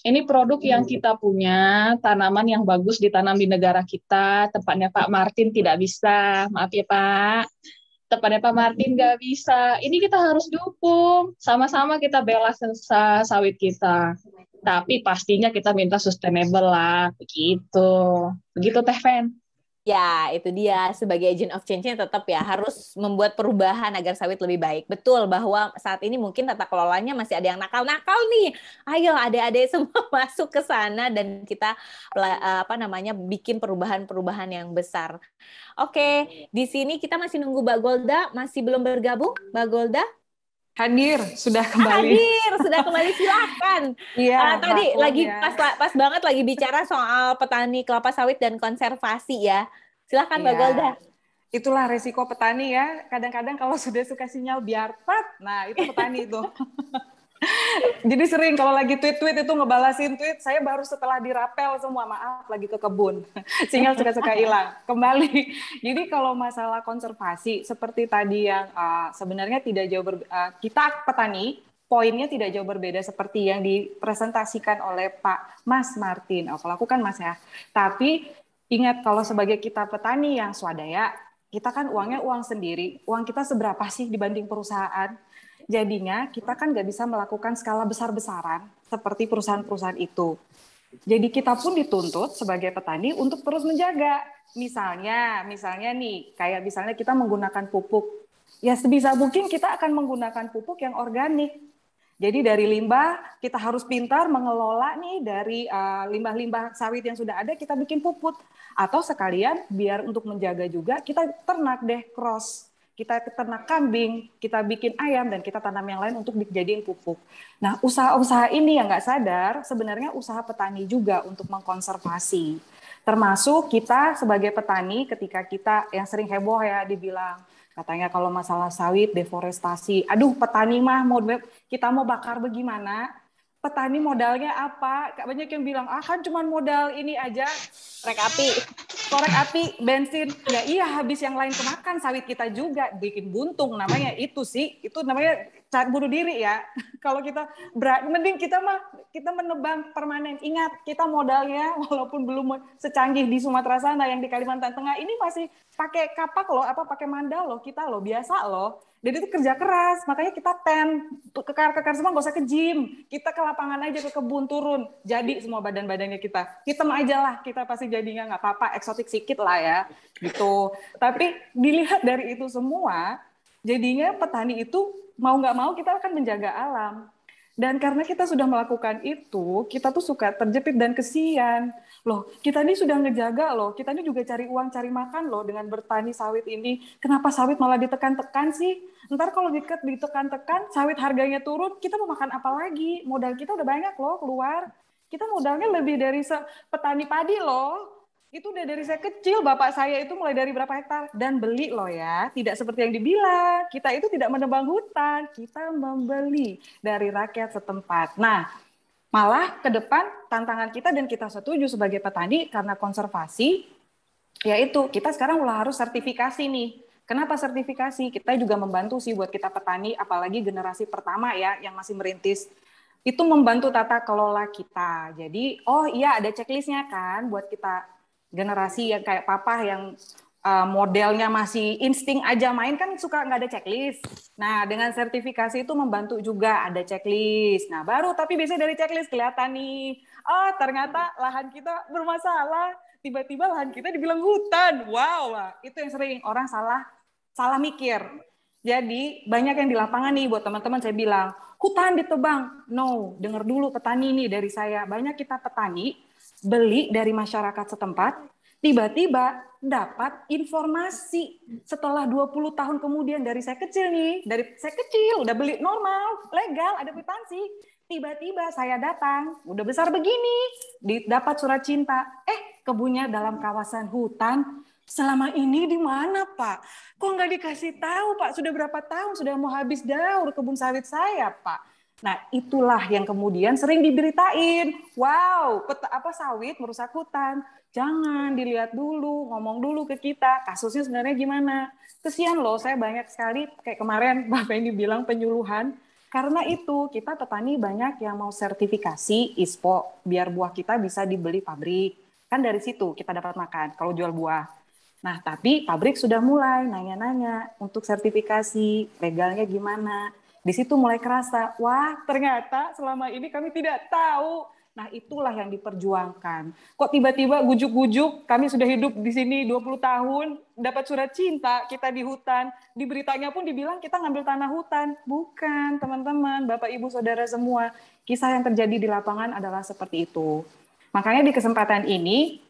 Ini produk yang kita punya, tanaman yang bagus ditanam di negara kita, tempatnya Pak Martin tidak bisa, maaf ya Pak. Tempatnya Pak Martin nggak bisa. Ini kita harus dukung. Sama-sama kita bela sawit kita. Tapi pastinya kita minta sustainable lah, begitu. Begitu Teh Fen. Ya, itu dia. Sebagai agent of change-nya tetap ya harus membuat perubahan agar sawit lebih baik. Betul bahwa saat ini mungkin tata kelolanya masih ada yang nakal-nakal nih. Ayo adik-adik semua masuk ke sana dan kita bikin perubahan-perubahan yang besar. Oke, di sini kita masih nunggu Mbak Golda, masih belum bergabung, Mbak Golda? Hadir, sudah kembali. Silakan. Iya, tadi lagi pas banget lagi bicara soal petani kelapa sawit dan konservasi ya. Silakan Mbak Golda. Itulah resiko petani ya. Kadang-kadang kalau sudah suka sinyal biarpet, nah itu petani itu. Jadi sering kalau lagi tweet-tweet itu ngebalasin tweet, saya baru setelah dirapel semua, maaf lagi ke kebun. Sinyal suka-suka hilang. Kembali. Jadi kalau masalah konservasi seperti tadi yang sebenarnya tidak jauh kita petani poinnya tidak jauh berbeda seperti yang dipresentasikan oleh Pak Mas Martin. Kalau aku kan Mas ya. Tapi ingat kalau sebagai kita petani yang swadaya, kita kan uangnya uang sendiri. Uang kita seberapa sih dibanding perusahaan? Jadinya kita kan nggak bisa melakukan skala besar-besaran seperti perusahaan-perusahaan itu. Jadi kita pun dituntut sebagai petani untuk terus menjaga. Misalnya nih, kayak misalnya kita menggunakan pupuk. Ya sebisa mungkin kita akan menggunakan pupuk yang organik. Jadi dari limbah kita harus pintar mengelola nih dari limbah-limbah sawit yang sudah ada kita bikin pupuk. Atau sekalian biar untuk menjaga juga kita ternak deh cross. Kita ternak kambing, kita bikin ayam, dan kita tanam yang lain untuk dijadiin pupuk. Nah, usaha-usaha ini yang nggak sadar, sebenarnya usaha petani juga untuk mengkonservasi. Termasuk kita sebagai petani, ketika kita yang sering heboh ya, dibilang, katanya kalau masalah sawit, deforestasi, aduh petani mah kita mau bakar bagaimana? Petani modalnya apa? Banyak yang bilang, kan cuma modal ini aja, korek api, bensin. Ya iya, habis yang lain kemakan, sawit kita juga bikin buntung, namanya itu sih. Itu namanya bunuh diri ya. Kalau kita mending kita menebang permanen. Ingat, kita modalnya walaupun belum secanggih di Sumatera sana, yang di Kalimantan Tengah ini masih pakai kapak loh, pakai mandal loh, kita loh, biasa loh. Dan itu kerja keras, makanya kita kekar semua, nggak usah ke gym. Kita ke lapangan aja, ke kebun turun. Jadi semua badan-badannya kita. Hitam aja lah, kita pasti jadinya nggak apa-apa, eksotik sedikit lah ya. Gitu. Tapi dilihat dari itu semua, jadinya petani itu mau nggak mau kita akan menjaga alam. Dan karena kita sudah melakukan itu, kita tuh suka terjepit dan kesian. Loh, kita ini sudah ngejaga loh, kita ini juga cari uang, cari makan loh dengan bertani sawit ini. Kenapa sawit malah ditekan-tekan sih? Ntar kalau ditekan-tekan, sawit harganya turun, kita mau makan apa lagi? Modal kita udah banyak loh keluar. Kita modalnya lebih dari petani padi loh. Itu udah dari saya kecil, bapak saya itu mulai dari berapa hektar. Dan beli loh ya, tidak seperti yang dibilang. Kita itu tidak menebang hutan, kita membeli dari rakyat setempat. Nah, malah ke depan tantangan kita dan kita setuju sebagai petani karena konservasi, yaitu kita sekarang mulai harus sertifikasi nih. Kenapa sertifikasi? Kita juga membantu sih buat kita petani, apalagi generasi pertama ya yang masih merintis. Itu membantu tata kelola kita. Jadi, oh iya ada checklistnya kan buat kita generasi yang kayak papa yang modelnya masih insting aja main kan suka nggak ada checklist. Nah dengan sertifikasi itu membantu juga ada checklist. Nah baru tapi biasanya dari checklist kelihatan nih, oh ternyata lahan kita bermasalah. Tiba-tiba lahan kita dibilang hutan. Wow, itu yang sering orang salah mikir. Jadi banyak yang di lapangan nih buat teman-teman saya bilang, hutan ditebang. No, dengar dulu petani nih dari saya. Banyak kita petani beli dari masyarakat setempat, tiba-tiba dapat informasi setelah 20 tahun kemudian dari saya kecil nih, dari saya kecil udah beli normal, legal, ada kwitansi. Tiba-tiba saya datang, udah besar begini, dapat surat cinta. Kebunnya dalam kawasan hutan. Selama ini di mana, Pak? Kok nggak dikasih tahu, Pak? Sudah berapa tahun, sudah mau habis daur kebun sawit saya, Pak. Nah, itulah yang kemudian sering diberitain. Wow, sawit merusak hutan. Jangan dilihat dulu, ngomong dulu ke kita. Kasusnya sebenarnya gimana? Kesian loh, saya banyak sekali, kayak kemarin Mbak Penny bilang penyuluhan. Karena itu, kita petani banyak yang mau sertifikasi ISPO, biar buah kita bisa dibeli pabrik. Kan dari situ kita dapat makan, kalau jual buah. Nah, tapi pabrik sudah mulai nanya-nanya untuk sertifikasi, legalnya gimana. Di situ mulai kerasa, wah ternyata selama ini kami tidak tahu. Nah itulah yang diperjuangkan. Kok tiba-tiba gujuk-gujuk, kami sudah hidup di sini 20 tahun, dapat surat cinta, kita di hutan. Di beritanya pun dibilang kita ngambil tanah hutan. Bukan teman-teman, Bapak Ibu Saudara semua. Kisah yang terjadi di lapangan adalah seperti itu. Makanya di kesempatan ini,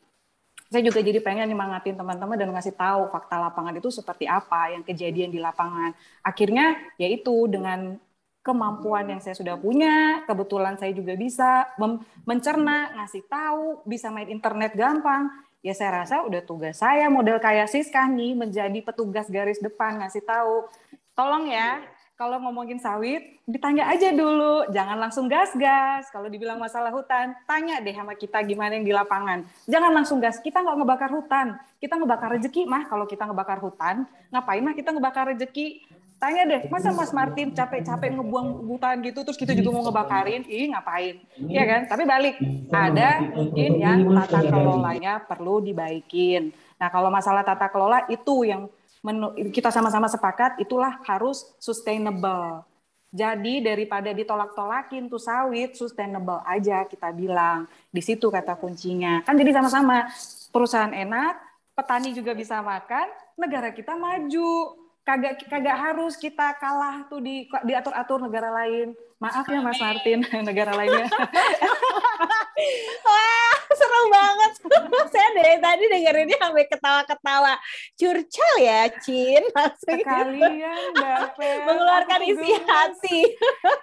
saya juga jadi pengen nyemangatin teman-teman dan ngasih tahu fakta lapangan itu seperti apa yang kejadian di lapangan. Akhirnya yaitu dengan kemampuan yang saya sudah punya, kebetulan saya juga bisa mencerna, ngasih tahu, bisa main internet gampang. Ya saya rasa udah tugas saya model kayak Siska nih menjadi petugas garis depan ngasih tahu. Tolong ya, kalau ngomongin sawit, ditanya aja dulu, jangan langsung gas-gas. Kalau dibilang masalah hutan, tanya deh sama kita gimana yang di lapangan. Jangan langsung gas, kita nggak ngebakar hutan, kita ngebakar rezeki mah. Kalau kita ngebakar hutan, ngapain mah kita ngebakar rezeki? Tanya deh, masa Mas Martin capek-capek ngebuang hutan gitu, terus kita juga mau ngebakarin, ngapain? Iya kan? Tapi balik, ada mungkin yang tata kelolanya perlu dibaikin. Nah kalau masalah tata kelola itu yang kita sama-sama sepakat itulah harus sustainable. Jadi daripada ditolak-tolakin tuh sawit, sustainable aja kita bilang. Di situ kata kuncinya. Kan jadi sama-sama perusahaan enak, petani juga bisa makan, negara kita maju. Kagak harus kita kalah tuh diatur-atur negara lain. Maaf ya Mas Martin, negara lainnya. Wah, seru banget. Saya dari tadi dengerinnya sampai ketawa-ketawa. Curcol ya, Cin. Sekalian, Mbak Fer. Mengeluarkan isi hati.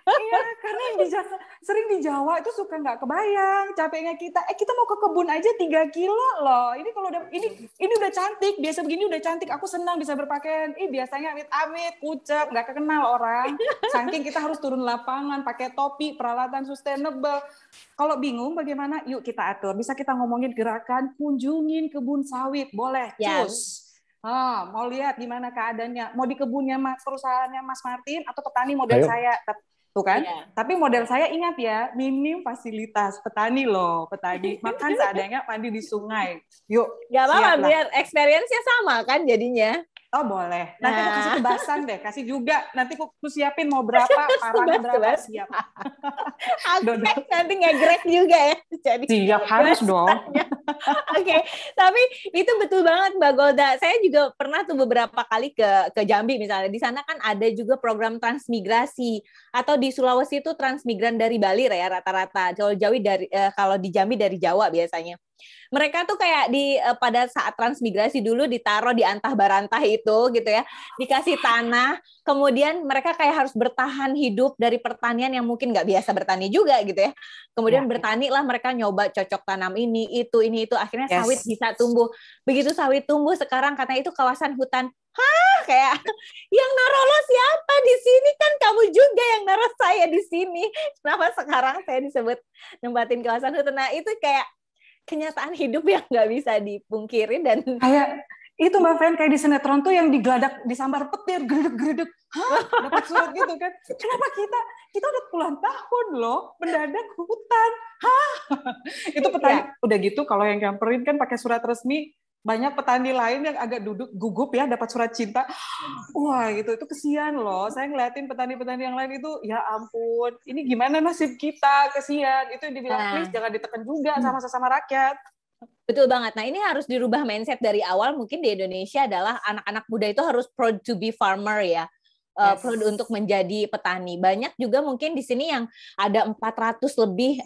Iya, karena yang sering di Jawa itu suka nggak kebayang capeknya kita. Kita mau ke kebun aja 3 kilo loh. Ini kalau udah ini udah cantik, biasa begini udah cantik. Aku senang bisa berpakaian. Biasanya amit-amit, kucep, nggak kenal orang. Saking kita harus turun lapangan, pakai topi, peralatan sustainable. Kalau bingung bagaimana? Yuk kita atur. Bisa kita ngomongin gerakan kunjungin kebun sawit, boleh. Cus. Mau lihat gimana keadaannya? Mau di kebunnya perusahaannya Mas Martin atau petani model saya? Tuh kan? Yeah. Tapi model saya ingat ya, minim fasilitas petani loh, petani makan seadanya, mandi di sungai. Yuk. Gak apa-apa, biar experience-nya sama kan jadinya. Oh boleh. Nanti aku kasih kebasan deh, kasih juga. Nanti aku siapin mau berapa, parahnya berapa, siap. Nanti ngegrek juga ya. Jadi siap, harus dong. Oke, tapi itu betul banget Mbak Golda. Saya juga pernah tuh beberapa kali ke Jambi misalnya. Di sana kan ada juga program transmigrasi, atau di Sulawesi itu transmigran dari Bali ya rata-rata. Kalau di Jambi dari Jawa biasanya. Mereka tuh kayak pada saat transmigrasi dulu ditaruh di antah barantah itu gitu ya, dikasih tanah, kemudian mereka kayak harus bertahan hidup dari pertanian yang mungkin nggak biasa bertani juga gitu ya. Kemudian bertani lah, mereka nyoba cocok tanam ini itu, akhirnya sawit bisa tumbuh. Begitu sawit tumbuh sekarang katanya itu kawasan hutan. Kayak yang naruh lo siapa di sini, kan kamu juga yang naruh saya di sini. Kenapa sekarang saya disebut nempatin kawasan hutan? Nah itu kayak kenyataan hidup yang nggak bisa dipungkiri. Dan kayak itu Mbak Fen, kayak di sinetron tuh yang digeladak, disambar petir, geredek-geredek, dapat surat gitu kan. Kenapa kita udah puluhan tahun loh mendadak hutan, itu petani udah gitu. Kalau yang nyamperin kan pakai surat resmi, banyak petani lain yang agak gugup ya dapat surat cinta. Wah gitu, itu kesian loh. Saya ngeliatin petani-petani yang lain itu, ya ampun, ini gimana nasib kita, kesian. Itu yang dibilang, please jangan ditekan juga sama sesama rakyat. Betul banget. Nah ini harus dirubah mindset dari awal. Mungkin di Indonesia adalah anak-anak muda itu harus proud to be farmer ya. Proud untuk menjadi petani. Banyak juga mungkin di sini yang ada 400 lebih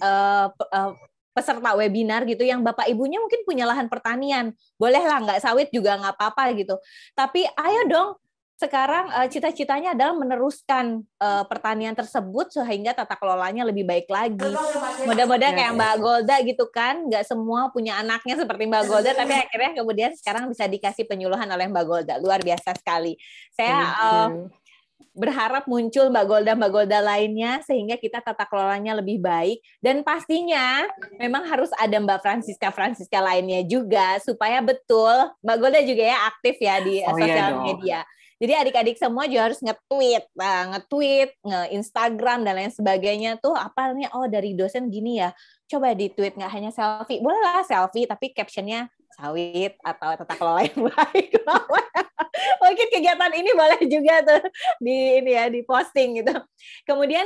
peserta webinar gitu yang bapak ibunya mungkin punya lahan pertanian, bolehlah nggak sawit juga nggak apa-apa gitu. Tapi ayo dong, sekarang cita-citanya adalah meneruskan pertanian tersebut sehingga tata kelolanya lebih baik lagi. Mudah-mudahan kayak Mbak Golda gitu kan, nggak semua punya anaknya seperti Mbak Golda, tapi akhirnya kemudian sekarang bisa dikasih penyuluhan oleh Mbak Golda. Luar biasa sekali. Saya berharap muncul Mbak Golda lainnya sehingga kita tata kelolanya lebih baik, dan pastinya memang harus ada Mbak Francisca lainnya juga supaya betul Mbak Golda juga ya aktif ya di sosial media. Jadi adik-adik semua juga harus nge-tweet, nge-Instagram dan lain sebagainya tuh apa nih, oh dari dosen gini ya, coba di-tweet, nggak hanya selfie, bolehlah selfie tapi captionnya sawit atau tata kelola yang baik. Mungkin kegiatan ini boleh juga tuh di posting gitu. Kemudian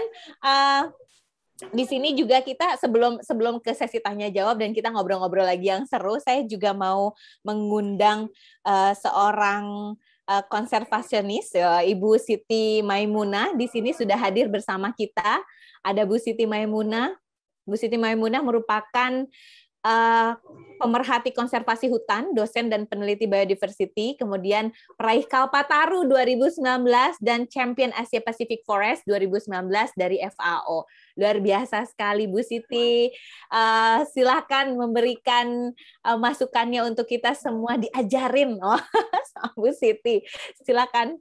di sini juga kita sebelum ke sesi tanya jawab dan kita ngobrol-ngobrol lagi yang seru, saya juga mau mengundang seorang konservasionis, Ibu Siti Maimunah. Di sini sudah hadir bersama kita. Ada Bu Siti Maimunah. Bu Siti Maimunah merupakan pemerhati konservasi hutan, dosen dan peneliti biodiversity, kemudian peraih Kalpataru 2019 dan Champion Asia Pacific Forest 2019 dari FAO. Luar biasa sekali Bu Siti. Silakan memberikan masukannya untuk kita semua diajarin sama Bu Siti. Silakan.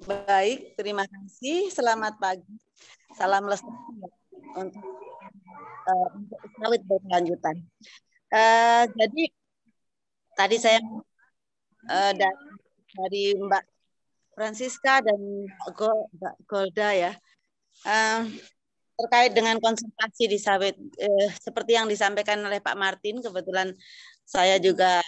Baik, terima kasih. Selamat pagi. Salam lestari untuk sawit berkelanjutan. Jadi tadi saya dari Mbak Francisca dan Mbak Golda ya, terkait dengan konservasi di sawit, seperti yang disampaikan oleh Pak Martin. Kebetulan saya juga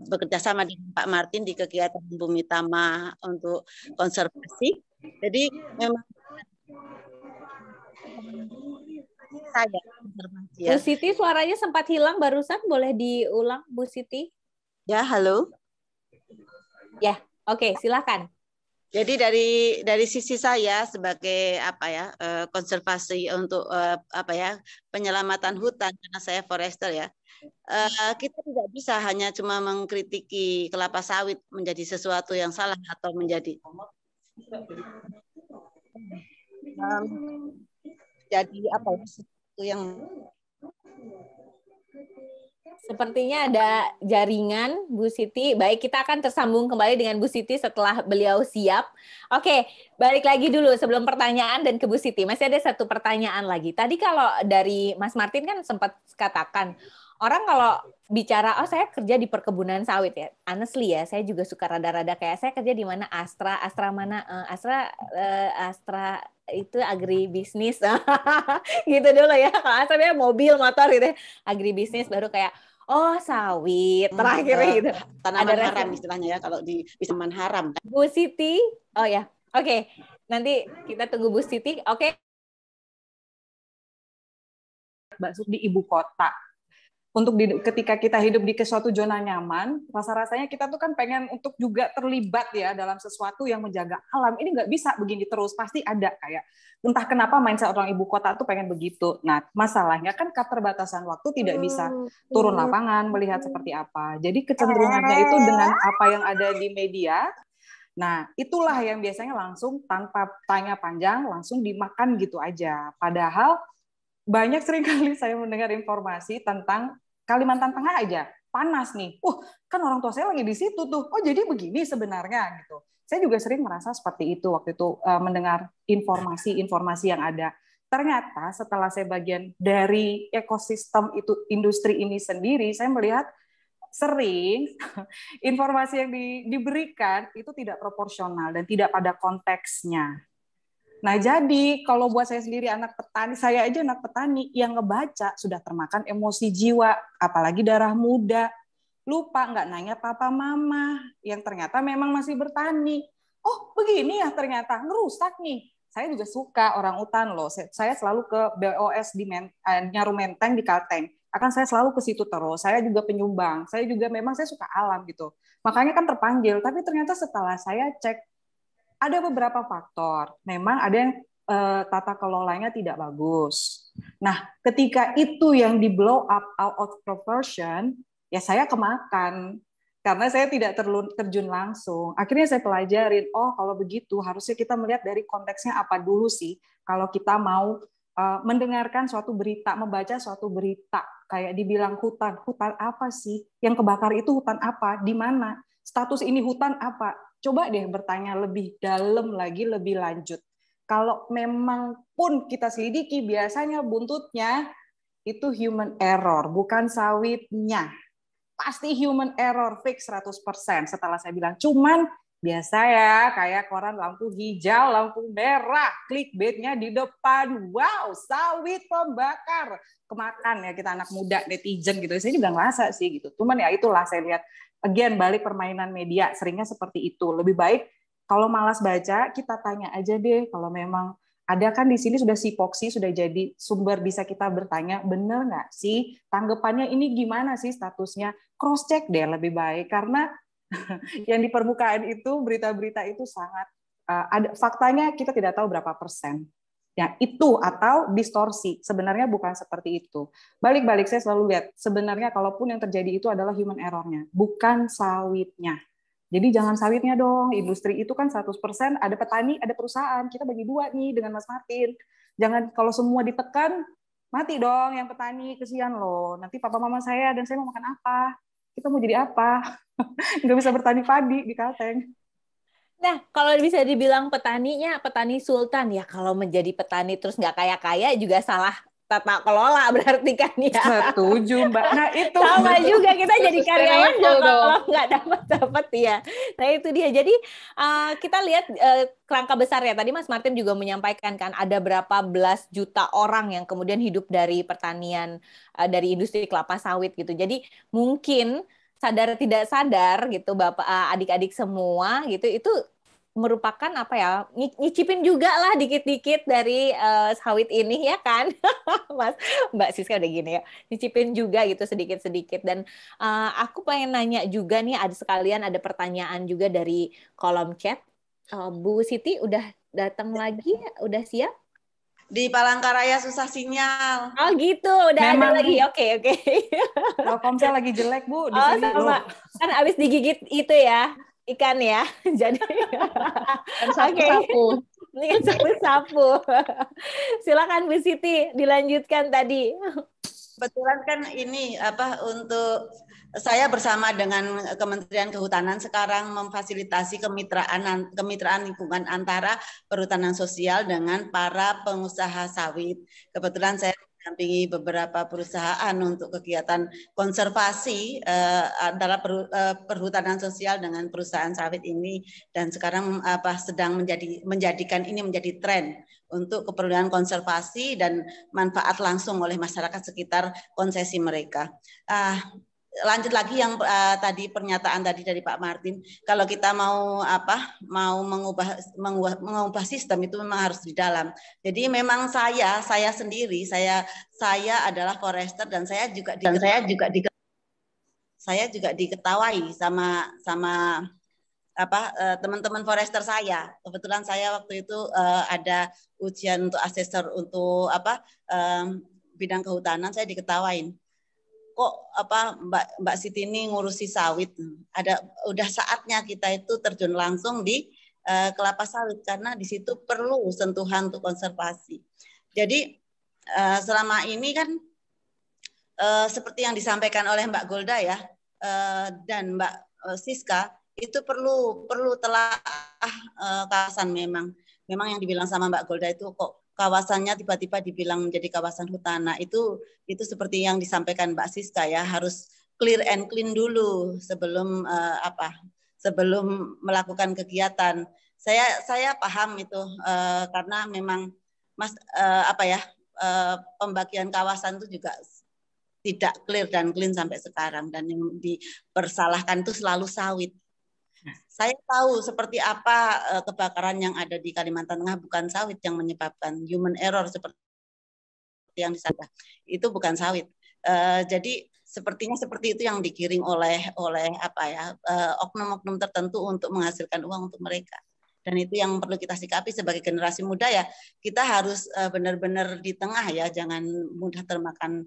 bekerja sama dengan Pak Martin di kegiatan Bumi Tama untuk konservasi. Jadi memang saya konservasi ya. Bu Siti suaranya sempat hilang barusan, boleh diulang Bu Siti? Ya, halo. Ya, oke, silakan. Jadi dari sisi saya sebagai konservasi untuk penyelamatan hutan, karena saya forester ya, kita tidak bisa hanya cuma mengkritiki kelapa sawit menjadi sesuatu yang salah atau menjadi sesuatu yang sepertinya ada jaringan Bu Siti. Baik, kita akan tersambung kembali dengan Bu Siti setelah beliau siap. Oke, balik lagi dulu sebelum pertanyaan dan ke Bu Siti. Masih ada satu pertanyaan lagi. Tadi kalau dari Mas Martin kan sempat katakan, orang kalau bicara, oh saya kerja di perkebunan sawit ya. Honestly ya, saya juga suka rada-rada kayak saya kerja di mana Astra itu agribisnis gitu dulu ya. Kalau Astra mobil, motor gitu ya. Agribisnis baru kayak, Oh, sawit. Terakhir gitu. Tanaman Ada haram rasa- istilahnya ya, kalau di tanaman haram. Bu Siti. Oh ya. Oke. Nanti kita tunggu Bu Siti. Oke. bakso di ibu kota. Ketika kita hidup di suatu zona nyaman, rasa-rasanya kita tuh kan pengen untuk juga terlibat ya dalam sesuatu yang menjaga alam. Ini nggak bisa begini terus, pasti ada kayak entah kenapa mindset orang ibu kota tuh pengen begitu. Nah, masalahnya kan keterbatasan waktu tidak bisa turun lapangan melihat seperti apa. Jadi kecenderungannya itu dengan apa yang ada di media. Nah, itulah yang biasanya langsung tanpa tanya panjang langsung dimakan gitu aja. Padahal banyak seringkali saya mendengar informasi tentang Kalimantan Tengah aja panas nih. Kan orang tua saya lagi di situ tuh. Oh, jadi begini sebenarnya gitu. Saya juga sering merasa seperti itu waktu itu mendengar informasi-informasi yang ada. Ternyata setelah saya bagian dari ekosistem itu industri ini sendiri, saya melihat sering informasi yang diberikan itu tidak proporsional dan tidak pada konteksnya. Nah, jadi kalau buat saya sendiri anak petani, saya aja anak petani yang ngebaca sudah termakan emosi jiwa, apalagi darah muda. Lupa nggak nanya papa mama yang ternyata memang masih bertani. Oh, begini ya ternyata, ngerusak nih. Saya juga suka orang utan loh. Saya selalu ke BOS di Nyaru Menteng di Kalteng. Akan saya selalu ke situ terus. Saya juga penyumbang. Saya juga memang saya suka alam gitu. Makanya kan terpanggil. Tapi ternyata setelah saya cek ada beberapa faktor. Memang ada yang tata kelolanya tidak bagus. Nah, ketika itu yang di blow up out of proportion, ya saya kemakan. Karena saya tidak terjun langsung. Akhirnya saya pelajarin, oh kalau begitu harusnya kita melihat dari konteksnya apa dulu sih. Kalau kita mau mendengarkan suatu berita, membaca suatu berita, kayak dibilang hutan apa sih? Yang kebakar itu hutan apa? Di mana? Status ini hutan apa? Coba deh bertanya lebih dalam lagi, lebih lanjut. Kalau memang pun kita selidiki, biasanya buntutnya itu human error, bukan sawitnya. Pasti human error, fix 100%. Setelah saya bilang, cuman biasa ya, kayak koran lampu hijau, lampu merah, clickbait-nya di depan. Wow, sawit pembakar. Kemakan ya kita anak muda, netizen gitu. Saya juga ngerasa sih gitu. Cuman ya itulah saya lihat. Again, balik permainan media, seringnya seperti itu. Lebih baik kalau malas baca, kita tanya aja deh. Kalau memang ada kan di sini sudah Sipoksi, sudah jadi sumber bisa kita bertanya, bener nggak sih? Tanggapannya ini gimana sih statusnya? Cross-check deh lebih baik. Karena yang di permukaan itu, berita-berita itu sangat, ada faktanya kita tidak tahu berapa persen. Ya, itu atau distorsi. Sebenarnya bukan seperti itu. Balik-balik saya selalu lihat, sebenarnya kalaupun yang terjadi itu adalah human error-nya, bukan sawitnya. Jadi jangan sawitnya dong. Industri itu kan 100%, ada petani, ada perusahaan. Kita bagi dua nih dengan Mas Martin. Jangan kalau semua ditekan, mati dong yang petani, kesian loh. Nanti papa mama saya dan saya mau makan apa? Kita mau jadi apa? Nggak bisa bertani padi di Kalteng. Nah, kalau bisa dibilang petaninya, petani sultan, ya kalau menjadi petani terus nggak kaya-kaya juga salah tata kelola berarti kan ya. Setuju, Mbak. Nah, itu. Sama juga, kita jadi karyawan juga Sustainable kalau nggak dapat ya. Nah, itu dia. Jadi, kita lihat kerangka besar ya. Tadi Mas Martin juga menyampaikan kan, ada berapa belas juta orang yang kemudian hidup dari pertanian, dari industri kelapa sawit gitu. Jadi, mungkin sadar tidak sadar gitu Bapak adik-adik semua gitu itu merupakan apa ya nyicipin juga lah dikit-dikit dari sawit ini ya kan Mas Mbak Siska udah gini ya nyicipin juga gitu sedikit-sedikit dan aku pengen nanya juga nih ada pertanyaan juga dari kolom chat. Bu Siti udah datang lagi udah siap? Di Palangkaraya susah sinyal. Oh gitu, udah Memang ada lagi. Oke. Telkomsel lagi jelek, Bu, di Oh, sini. sama. Kan abis digigit itu ya, ikan ya. Jadi Dan sapu-sapu. Ini kan sapu-sapu. Silakan Bu Siti dilanjutkan tadi. Kebetulan kan ini untuk saya bersama dengan Kementerian Kehutanan sekarang memfasilitasi kemitraan lingkungan antara perhutanan sosial dengan para pengusaha sawit. Kebetulan saya mendampingi beberapa perusahaan untuk kegiatan konservasi antara perhutanan sosial dengan perusahaan sawit ini dan sekarang sedang menjadikan ini menjadi tren untuk keperluan konservasi dan manfaat langsung oleh masyarakat sekitar konsesi mereka. lanjut lagi yang tadi pernyataan tadi dari Pak Martin, kalau kita mau mengubah sistem itu memang harus di dalam. Jadi memang saya sendiri saya adalah forester dan saya juga diketawai sama teman-teman forester saya. Kebetulan saya waktu itu ada ujian untuk asesor untuk bidang kehutanan, saya diketawain. Kok Mbak Siti ini ngurusi sawit? Udah saatnya kita itu terjun langsung di kelapa sawit karena di situ perlu sentuhan untuk konservasi. Jadi selama ini kan seperti yang disampaikan oleh Mbak Golda ya dan Mbak Siska, itu perlu telaah kawasan memang yang dibilang sama Mbak Golda itu kok kawasannya tiba-tiba dibilang menjadi kawasan hutan. Nah, itu seperti yang disampaikan Mbak Siska ya, harus clear and clean dulu sebelum sebelum melakukan kegiatan. Saya paham itu karena memang pembagian kawasan itu juga tidak clear dan clean sampai sekarang, dan yang dipersalahkan itu selalu sawit. Saya tahu seperti apa kebakaran yang ada di Kalimantan Tengah, bukan sawit yang menyebabkan, human error seperti yang disadar itu bukan sawit. Jadi sepertinya seperti itu yang digiring oleh oknum-oknum tertentu untuk menghasilkan uang untuk mereka. Dan itu yang perlu kita sikapi sebagai generasi muda ya, kita harus benar-benar di tengah ya, jangan mudah termakan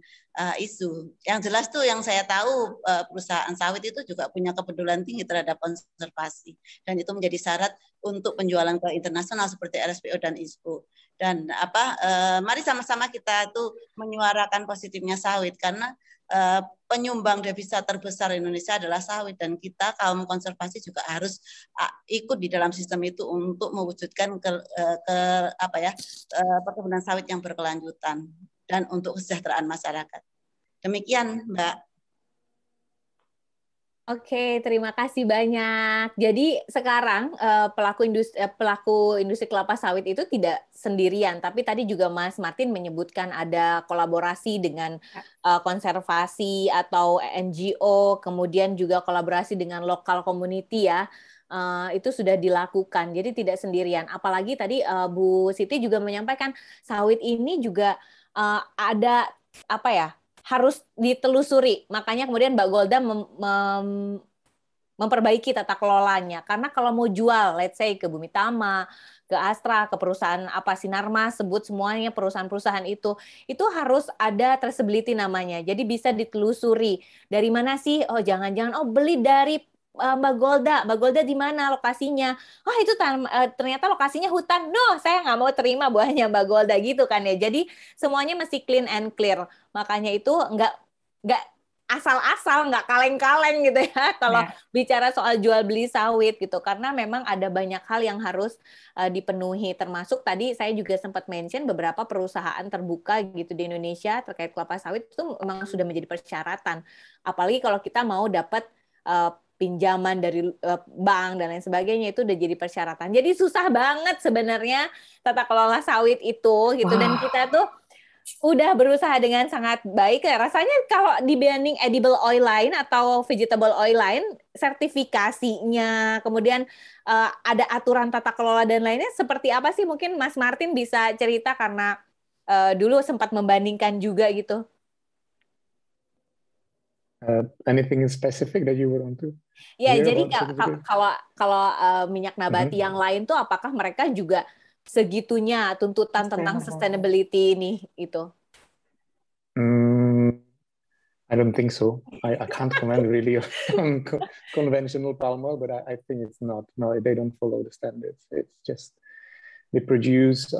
isu. Yang jelas tuh yang saya tahu perusahaan sawit itu juga punya kepedulian tinggi terhadap konservasi, dan itu menjadi syarat untuk penjualan ke internasional seperti RSPO dan ISPO. Dan mari sama-sama kita tuh menyuarakan positifnya sawit, karena penyumbang devisa terbesar Indonesia adalah sawit, dan kita kaum konservasi juga harus ikut di dalam sistem itu untuk mewujudkan perkebunan sawit yang berkelanjutan dan untuk kesejahteraan masyarakat. Demikian, Mbak. Oke, terima kasih banyak. Jadi sekarang pelaku industri kelapa sawit itu tidak sendirian, tapi tadi juga Mas Martin menyebutkan ada kolaborasi dengan konservasi atau NGO, kemudian juga kolaborasi dengan lokal community ya. Itu sudah dilakukan, jadi tidak sendirian. Apalagi tadi Bu Siti juga menyampaikan sawit ini juga ada harus ditelusuri. Makanya kemudian Mbak Golda memperbaiki tata kelolanya. Karena kalau mau jual, let's say ke Bumi Tama, ke Astra, ke perusahaan Sinarmas, sebut semuanya perusahaan-perusahaan itu harus ada traceability namanya. Jadi bisa ditelusuri. Dari mana sih? Oh, jangan-jangan beli dari Mbak Golda di mana lokasinya? Oh, itu ternyata lokasinya hutan. No, saya nggak mau terima buahnya Mbak Golda gitu kan ya. Jadi semuanya mesti clean and clear. Makanya itu nggak asal-asal, nggak kaleng-kaleng gitu ya kalau bicara soal jual beli sawit gitu, karena memang ada banyak hal yang harus dipenuhi, termasuk tadi saya juga sempat mention beberapa perusahaan terbuka gitu di Indonesia terkait kelapa sawit itu memang sudah menjadi persyaratan, apalagi kalau kita mau dapat pinjaman dari bank dan lain sebagainya, itu udah jadi persyaratan. Jadi susah banget sebenarnya tata kelola sawit itu gitu. Dan kita tuh udah berusaha dengan sangat baik ya. Rasanya kalau dibanding edible oil lain atau vegetable oil lain, sertifikasinya, kemudian ada aturan tata kelola dan lainnya seperti apa sih? Mungkin Mas Martin bisa cerita karena dulu sempat membandingkan juga gitu. Anything specific that you want to? Ya, jadi kalau minyak nabati yang lain tuh, apakah mereka juga segitunya tuntutan tentang sustainability ini itu? I don't think so. I can't comment really on conventional palm oil, but I think it's not. No, they don't follow the standards. It's just they produce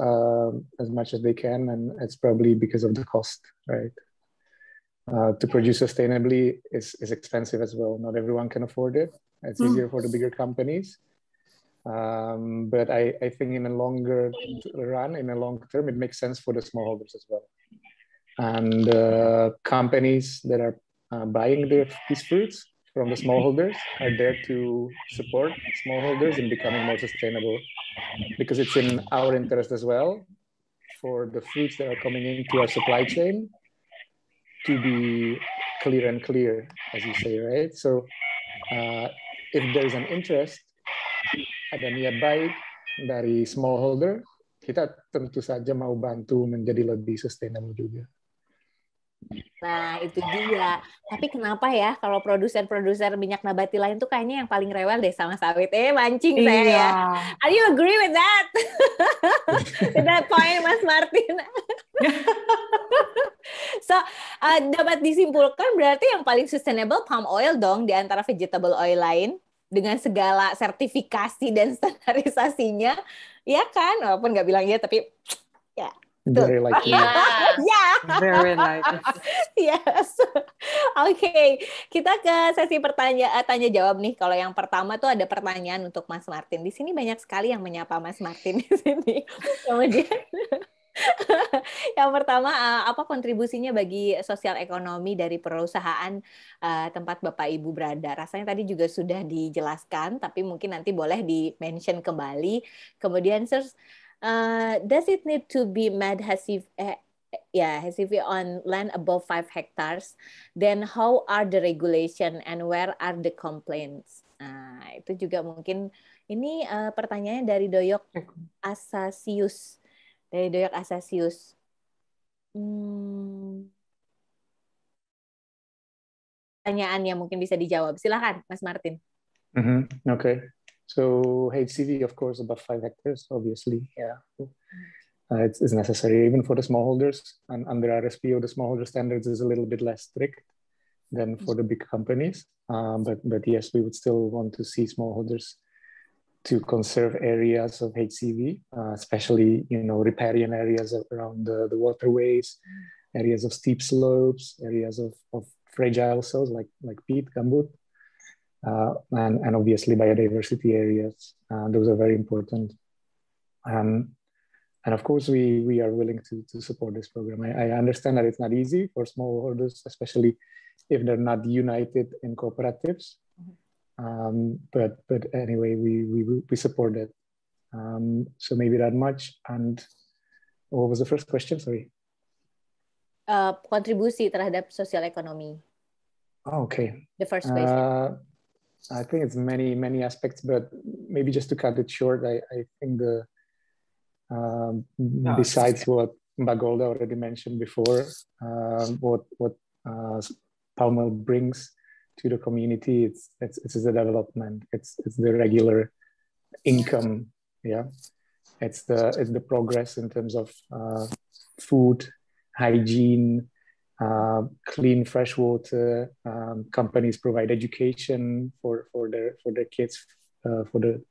as much as they can, and it's probably because of the cost, right? To produce sustainably is expensive as well. Not everyone can afford it. It's easier for the bigger companies. But I think in a longer run, in a long term, it makes sense for the smallholders as well. And companies that are buying these fruits from the smallholders are there to support smallholders in becoming more sustainable, because it's in our interest as well for the fruits that are coming into our supply chain to be clear and clear, as you say, right? So if there's an interest, ada niat baik dari smallholder, kita tentu saja mau bantu menjadi lebih sustainable juga. Nah, itu dia. Tapi kenapa ya kalau produser-produser minyak nabati lain tuh kayaknya yang paling rewel deh sama sawit. Mancing saya ya. Are you agree with that? With that point, Mas Martin? So, dapat disimpulkan berarti yang paling sustainable palm oil dong di antara vegetable oil lain dengan segala sertifikasi dan standarisasinya. Ya kan? Walaupun nggak bilang ya, tapi ya. Very likely. Yeah. Very likely. Yes. Oke, kita ke sesi tanya jawab nih. Kalau yang pertama tuh ada pertanyaan untuk Mas Martin. Di sini banyak sekali yang menyapa Mas Martin di sini. Kemudian yang pertama, apa kontribusinya bagi sosial ekonomi dari perusahaan tempat Bapak Ibu berada? Rasanya tadi juga sudah dijelaskan, tapi mungkin nanti boleh di-mention kembali. Kemudian, does it need to be made HCV on land above 5 hectares? Then how are the regulation and where are the complaints? Nah, itu juga mungkin ini pertanyaannya dari Doyok Asasius. Pertanyaan yang mungkin bisa dijawab. Silakan, Mas Martin. Okay. So HCV, of course, above 5 hectares, obviously, yeah. It's necessary even for the smallholders. And under RSPO, the smallholder standards is a little bit less strict than for the big companies. But yes, we would still want to see smallholders to conserve areas of HCV, especially, riparian areas around the waterways, areas of steep slopes, areas of fragile soils like peat, gambut. And obviously biodiversity areas. Those are very important. And of course, we are willing to support this program. I understand that it's not easy for smallholders, especially if they're not united in cooperatives. But anyway, we support it. So maybe that much. And what was the first question? Sorry. Kontribusi terhadap sosial ekonomi. Oh, okay. The first question. I think it's many aspects, but maybe just to cut it short, I think besides what Mbak Golda already mentioned before, what palm oil brings to the community, it's the development, it's the regular income, yeah. It's the progress in terms of food, hygiene, clean fresh water. Companies provide education for their kids, for the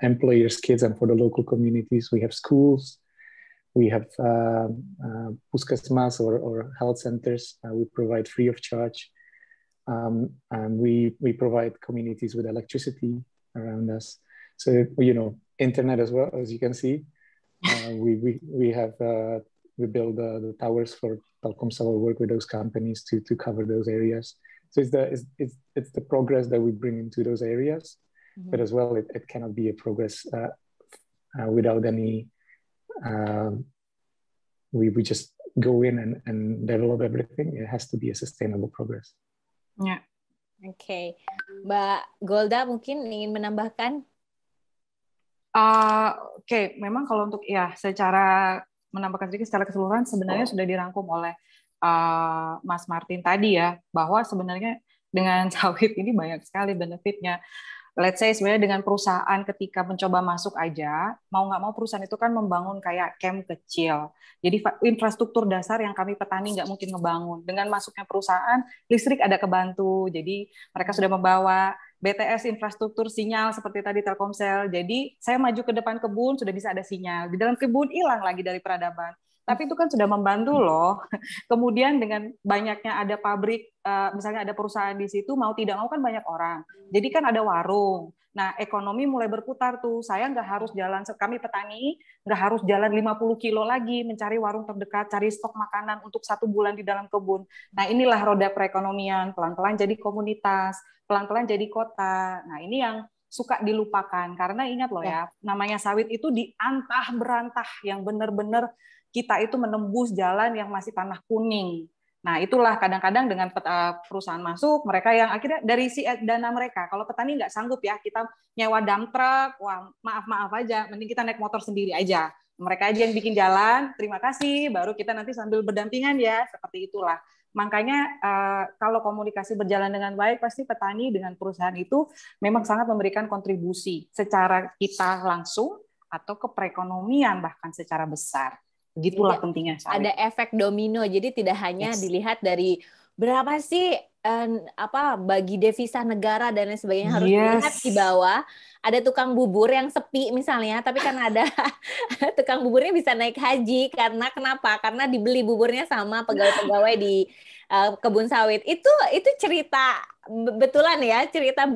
employers' kids, and for the local communities. We have schools, we have puskesmas or health centers. We provide free of charge, and we provide communities with electricity around us. So internet as well, as you can see. We have we build the towers for Telkomsel, work with those companies to cover those areas. So it's the progress that we bring into those areas, but as well it cannot be a progress without any. We just go in and develop everything. It has to be a sustainable progress. Yeah. Oke, Mbak Golda mungkin ingin menambahkan? Oke, memang kalau untuk secara menambahkan sedikit secara keseluruhan sebenarnya sudah dirangkum oleh Mas Martin tadi ya, bahwa sebenarnya dengan sawit ini banyak sekali benefitnya. Let's say sebenarnya dengan perusahaan ketika mencoba masuk aja, mau nggak mau perusahaan itu kan membangun kayak camp kecil. Jadi infrastruktur dasar yang kami petani nggak mungkin ngebangun. Dengan masuknya perusahaan, listrik ada kebantu. Jadi mereka sudah membawa BTS infrastruktur sinyal seperti tadi Telkomsel. Jadi saya maju ke depan kebun sudah bisa ada sinyal. Di dalam kebun hilang lagi dari peradaban. Tapi itu kan sudah membantu loh. Kemudian dengan banyaknya ada pabrik, misalnya ada perusahaan di situ, mau tidak mau kan banyak orang. Jadi kan ada warung. Nah, ekonomi mulai berputar tuh. Saya nggak harus jalan, kami petani, nggak harus jalan 50 kilo lagi mencari warung terdekat, cari stok makanan untuk 1 bulan di dalam kebun. Nah, inilah roda perekonomian. Pelan-pelan jadi komunitas, pelan-pelan jadi kota. Nah, ini yang suka dilupakan. Karena ingat loh ya, namanya sawit itu diantah berantah yang benar-benar kita itu menembus jalan yang masih tanah kuning. Nah, itulah kadang-kadang dengan perusahaan masuk, mereka yang akhirnya dari si dana mereka. Kalau petani nggak sanggup ya, kita nyewa dump truck, wah maaf aja, mending kita naik motor sendiri aja. Mereka aja yang bikin jalan, terima kasih, baru kita nanti sambil berdampingan ya, seperti itulah. Makanya kalau komunikasi berjalan dengan baik, pasti petani dengan perusahaan itu memang sangat memberikan kontribusi secara kita langsung atau ke perekonomian bahkan secara besar. Begitulah pentingnya sawit. Ada efek domino, jadi tidak hanya dilihat dari berapa sih bagi devisa negara dan lain sebagainya, harus dilihat di bawah. Ada tukang bubur yang sepi misalnya, tapi kan ada tukang buburnya bisa naik haji karena kenapa? Karena dibeli buburnya sama pegawai-pegawai di kebun sawit. Itu cerita betulan ya, cerita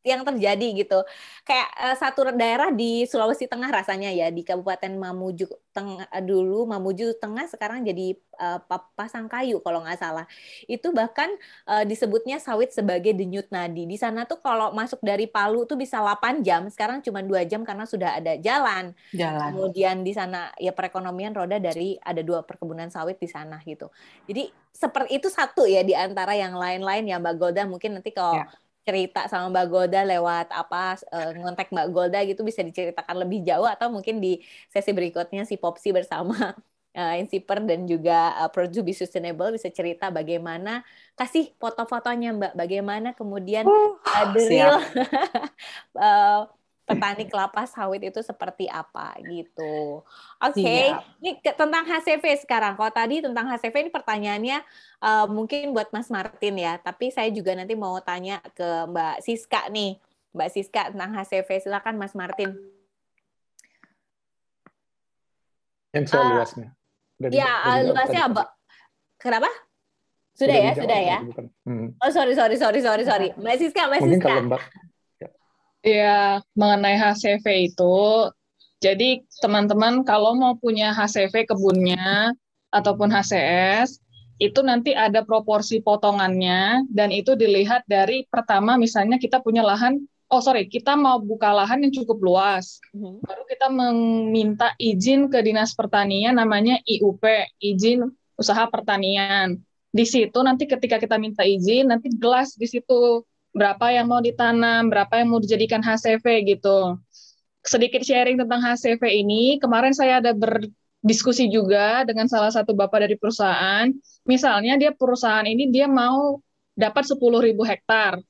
yang terjadi gitu. Kayak satu daerah di Sulawesi Tengah rasanya ya, di Kabupaten Mamuju Tengah dulu, Mamuju Tengah sekarang jadi Pasangkayu kalau nggak salah. Itu bahkan disebutnya sawit sebagai denyut nadi. Di sana tuh kalau masuk dari Palu tuh bisa 8 jam, sekarang cuma 2 jam karena sudah ada jalan. Kemudian di sana ya perekonomian roda dari ada 2 perkebunan sawit di sana gitu. Jadi seperti itu satu ya di antara yang lain-lain ya Mbak Golda, mungkin nanti kalau cerita sama Mbak Golda lewat ngontak Mbak Golda gitu bisa diceritakan lebih jauh, atau mungkin di sesi berikutnya si Popsi bersama Insiper dan juga Proud to be Sustainable bisa cerita bagaimana, kasih foto-fotonya Mbak, bagaimana kemudian the real petani kelapa sawit itu seperti apa gitu. Oke. Ini tentang HCV sekarang. Kalau tadi tentang HCV ini pertanyaannya mungkin buat Mas Martin ya, tapi saya juga nanti mau tanya ke Mbak Siska nih. Mbak Siska tentang HCV, silakan Mas Martin. Yang soal luasnya. Luasnya apa? Kenapa? Sudah ya. Oh sorry. Mbak Siska. Mungkin kalau Mbak. Ya, mengenai HCV itu, jadi teman-teman kalau mau punya HCV kebunnya ataupun HCS, itu nanti ada proporsi potongannya, dan itu dilihat dari pertama misalnya kita punya lahan, kita mau buka lahan yang cukup luas, baru kita meminta izin ke Dinas Pertanian namanya IUP, izin usaha pertanian. Di situ nanti ketika kita minta izin, nanti jelas di situ berapa yang mau ditanam, berapa yang mau dijadikan HCV gitu. Sedikit sharing tentang HCV ini, kemarin saya ada berdiskusi juga dengan salah satu bapak dari perusahaan. Misalnya perusahaan ini dia mau dapat 10.000 hektar.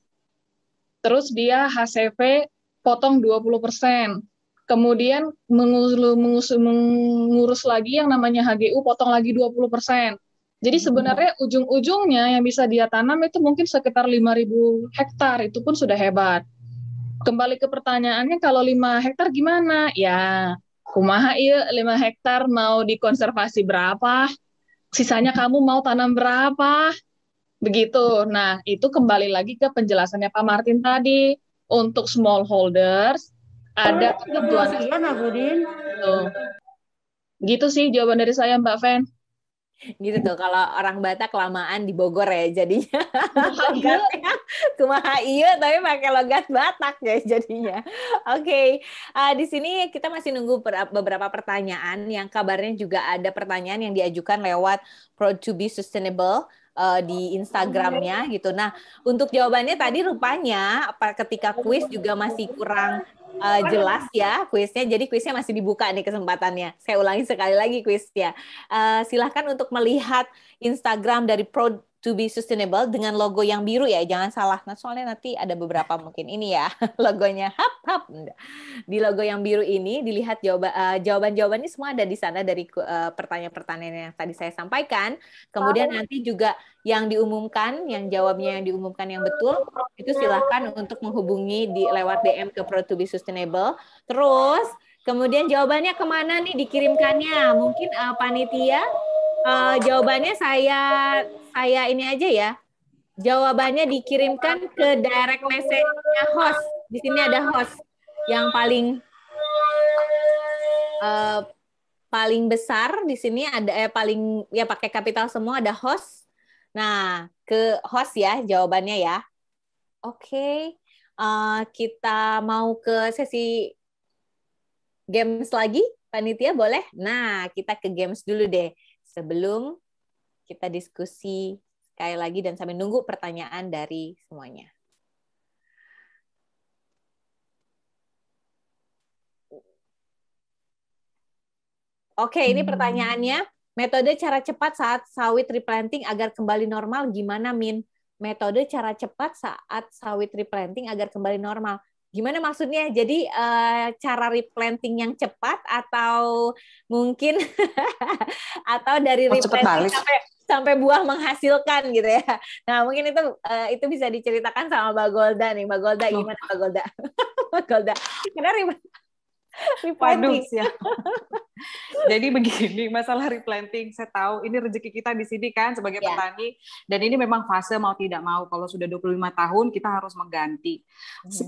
Terus dia HCV potong 20%. Kemudian mengurus lagi yang namanya HGU, potong lagi 20%. Jadi sebenarnya ujung-ujungnya yang bisa dia tanam itu mungkin sekitar 5.000 hektar, itu pun sudah hebat. Kembali ke pertanyaannya, kalau 5 hektar gimana? Ya, kumaha iya 5 hektar mau dikonservasi berapa? Sisanya kamu mau tanam berapa? Begitu. Nah, itu kembali lagi ke penjelasannya Pak Martin tadi. Untuk smallholders, ada ketentuan. Gitu sih jawaban dari saya, Mbak Fen. Gitu tuh, kalau orang Batak kelamaan di Bogor ya jadinya logatnya kumaha iya tapi pakai logat Batak ya jadinya. Oke. Di sini kita masih nunggu beberapa pertanyaan yang kabarnya juga ada pertanyaan yang diajukan lewat Proud to be Sustainable di Instagramnya gitu. Nah, untuk jawabannya tadi rupanya ketika kuis juga masih kurang jelas ya kuisnya, jadi kuisnya masih dibuka nih kesempatannya. Saya ulangi sekali lagi kuisnya. Silahkan untuk melihat Instagram dari Proud to be Sustainable dengan logo yang biru ya, jangan salah. Nah, soalnya nanti ada beberapa mungkin ini ya logonya hap. Di logo yang biru ini dilihat jawaban-jawabannya semua ada di sana dari pertanyaan-pertanyaan yang tadi saya sampaikan. Kemudian nanti juga yang diumumkan, yang jawabnya yang diumumkan yang betul, itu silahkan untuk menghubungi lewat DM ke Proud to be Sustainable. Terus kemudian jawabannya kemana nih dikirimkannya? Mungkin panitia jawabannya saya ini aja ya. Jawabannya dikirimkan ke direct message-nya host. Di sini ada host yang paling besar di sini ada paling ya pakai kapital semua, ada host. Nah, ke host ya jawabannya ya. Oke. Kita mau ke sesi games lagi, panitia boleh? Nah, kita ke games dulu deh sebelum kita diskusi sekali lagi dan sambil nunggu pertanyaan dari semuanya. Oke, ini pertanyaannya. Metode cara cepat saat sawit replanting agar kembali normal gimana, Min? Metode cara cepat saat sawit replanting agar kembali normal. Gimana maksudnya? Jadi cara replanting yang cepat atau mungkin atau dari replanting sampai buah menghasilkan gitu ya. Nah, mungkin itu bisa diceritakan sama Mbak Golda nih. Mbak Golda gimana Mbak Golda? Mbak Golda. Karena Waduh, siap. Jadi begini, masalah replanting, saya tahu ini rezeki kita di sini kan sebagai petani, dan ini memang fase mau tidak mau, kalau sudah 25 tahun kita harus mengganti.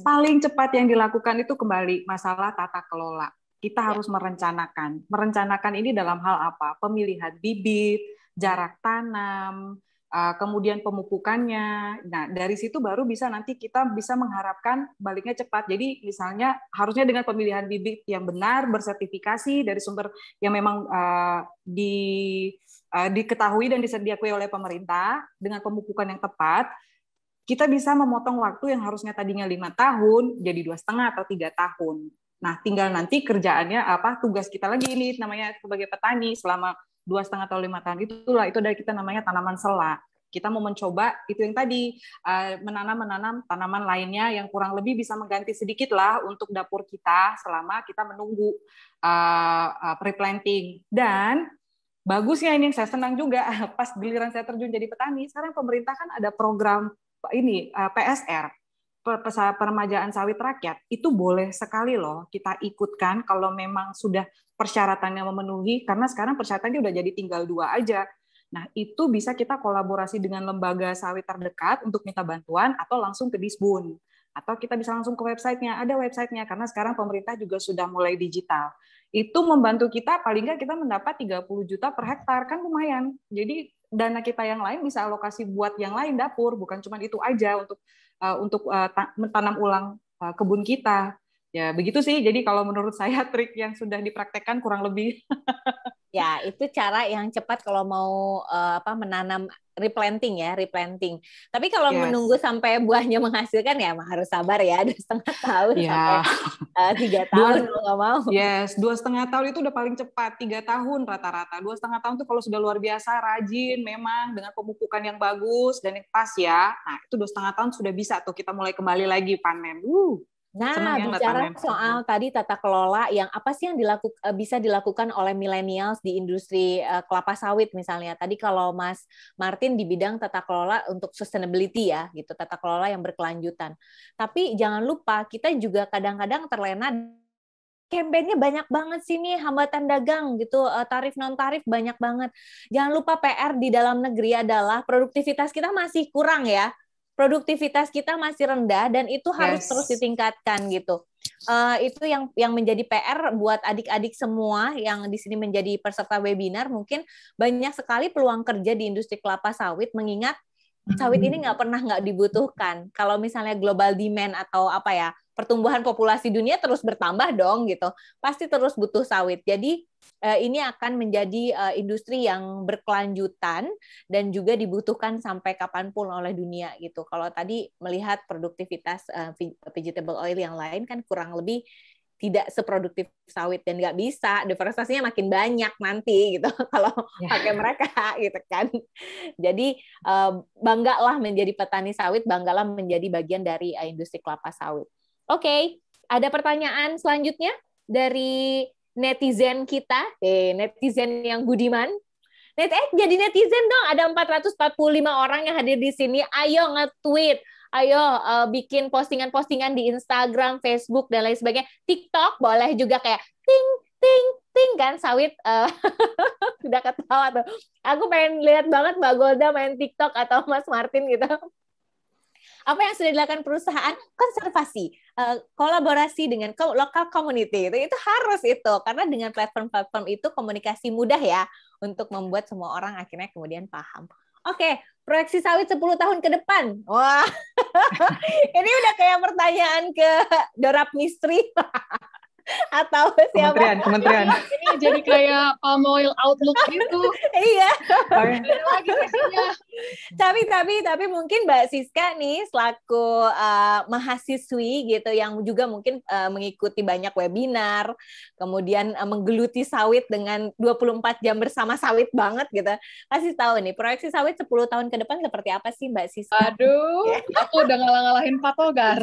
Paling cepat yang dilakukan itu kembali masalah tata kelola. Kita harus merencanakan. Merencanakan ini dalam hal apa? Pemilihan bibit, jarak tanam, kemudian pemupukannya. Nah, dari situ baru bisa nanti kita bisa mengharapkan baliknya cepat. Jadi misalnya harusnya dengan pemilihan bibit yang benar, bersertifikasi dari sumber yang memang diketahui dan disediakan oleh pemerintah, dengan pemupukan yang tepat, kita bisa memotong waktu yang harusnya tadinya 5 tahun jadi 2,5 atau 3 tahun. Nah, tinggal nanti kerjaannya apa, tugas kita lagi ini namanya sebagai petani selama 2,5 atau 5 tahun itu dari kita namanya tanaman sela. Kita mau mencoba itu yang tadi menanam tanaman lainnya yang kurang lebih bisa mengganti sedikit lah untuk dapur kita selama kita menunggu replanting. Dan bagusnya ini yang saya senang juga pas giliran saya terjun jadi petani, sekarang pemerintah kan ada program ini PSR, peremajaan sawit rakyat. Itu boleh sekali loh kita ikutkan kalau memang sudah persyaratannya memenuhi, karena sekarang persyaratannya udah jadi tinggal 2 aja. Nah, itu bisa kita kolaborasi dengan lembaga sawit terdekat untuk minta bantuan atau langsung ke Disbun. Atau kita bisa langsung ke websitenya, ada websitenya, karena sekarang pemerintah juga sudah mulai digital. Itu membantu kita, paling nggak kita mendapat 30 juta per hektar, kan lumayan. Jadi dana kita yang lain bisa alokasi buat yang lain dapur, bukan cuma itu aja untuk mentanam ulang kebun kita. Ya, begitu sih. Jadi kalau menurut saya trik yang sudah dipraktekkan kurang lebih. Ya, itu cara yang cepat kalau mau menanam replanting ya, replanting. Tapi kalau menunggu sampai buahnya menghasilkan ya harus sabar ya, 2,5 tahun sampai 3 tahun kalau nggak mau. Yes, 2,5 tahun itu udah paling cepat, 3 tahun rata-rata. 2,5 tahun itu kalau sudah luar biasa, rajin memang dengan pemupukan yang bagus dan yang pas ya. Nah, itu 2,5 tahun sudah bisa tuh kita mulai kembali lagi panen. Nah, bicara soal tadi tata kelola, yang apa sih yang bisa dilakukan oleh millennials di industri kelapa sawit misalnya? Tadi kalau Mas Martin di bidang tata kelola untuk sustainability ya, gitu, tata kelola yang berkelanjutan. Tapi jangan lupa kita juga kadang-kadang terlena kampanye banyak banget sih nih, hambatan dagang gitu, tarif non tarif banyak banget. Jangan lupa PR di dalam negeri adalah produktivitas kita masih kurang ya. Produktivitas kita masih rendah dan itu harus terus ditingkatkan gitu. Itu yang menjadi PR buat adik-adik semua yang di sini menjadi peserta webinar. Mungkin banyak sekali peluang kerja di industri kelapa sawit, mengingat sawit ini nggak dibutuhkan. Kalau misalnya global demand atau pertumbuhan populasi dunia terus bertambah dong gitu, pasti terus butuh sawit. Jadi ini akan menjadi industri yang berkelanjutan dan juga dibutuhkan sampai kapanpun oleh dunia gitu. Kalau tadi melihat produktivitas vegetable oil yang lain kan kurang lebih tidak seproduktif sawit dan nggak bisa, deforestasinya makin banyak nanti gitu kalau pakai mereka gitu kan. Jadi banggalah menjadi petani sawit, banggalah menjadi bagian dari industri kelapa sawit. Oke, ada pertanyaan selanjutnya dari netizen kita, netizen yang budiman. Jadi netizen dong, ada 445 orang yang hadir di sini. Ayo nge-tweet, ayo bikin postingan-postingan di Instagram, Facebook, dan lain sebagainya. TikTok boleh juga kayak ting, ting, ting kan, sawit. Sudah ketawa tuh. Aku pengen lihat banget Mbak Golda main TikTok atau Mas Martin gitu. Apa yang sudah dilakukan perusahaan konservasi, kolaborasi dengan lokal community itu harus itu, karena dengan platform-platform itu komunikasi mudah ya untuk membuat semua orang akhirnya kemudian paham. Oke, proyeksi sawit 10 tahun ke depan. Wah, ini udah kayak pertanyaan ke Dorap Misteri. Atau siapa? Kementerian. Ini jadi kayak palm oil outlook gitu. Iya. Ada lagi sesinya. Tapi mungkin Mbak Siska nih selaku mahasiswi gitu yang juga mungkin mengikuti banyak webinar, kemudian menggeluti sawit dengan 24 jam bersama sawit banget gitu. Kasih tahu nih, proyeksi sawit 10 tahun ke depan seperti apa sih Mbak Siska? Aduh, aku udah ngalah-ngalahin Pak Togar.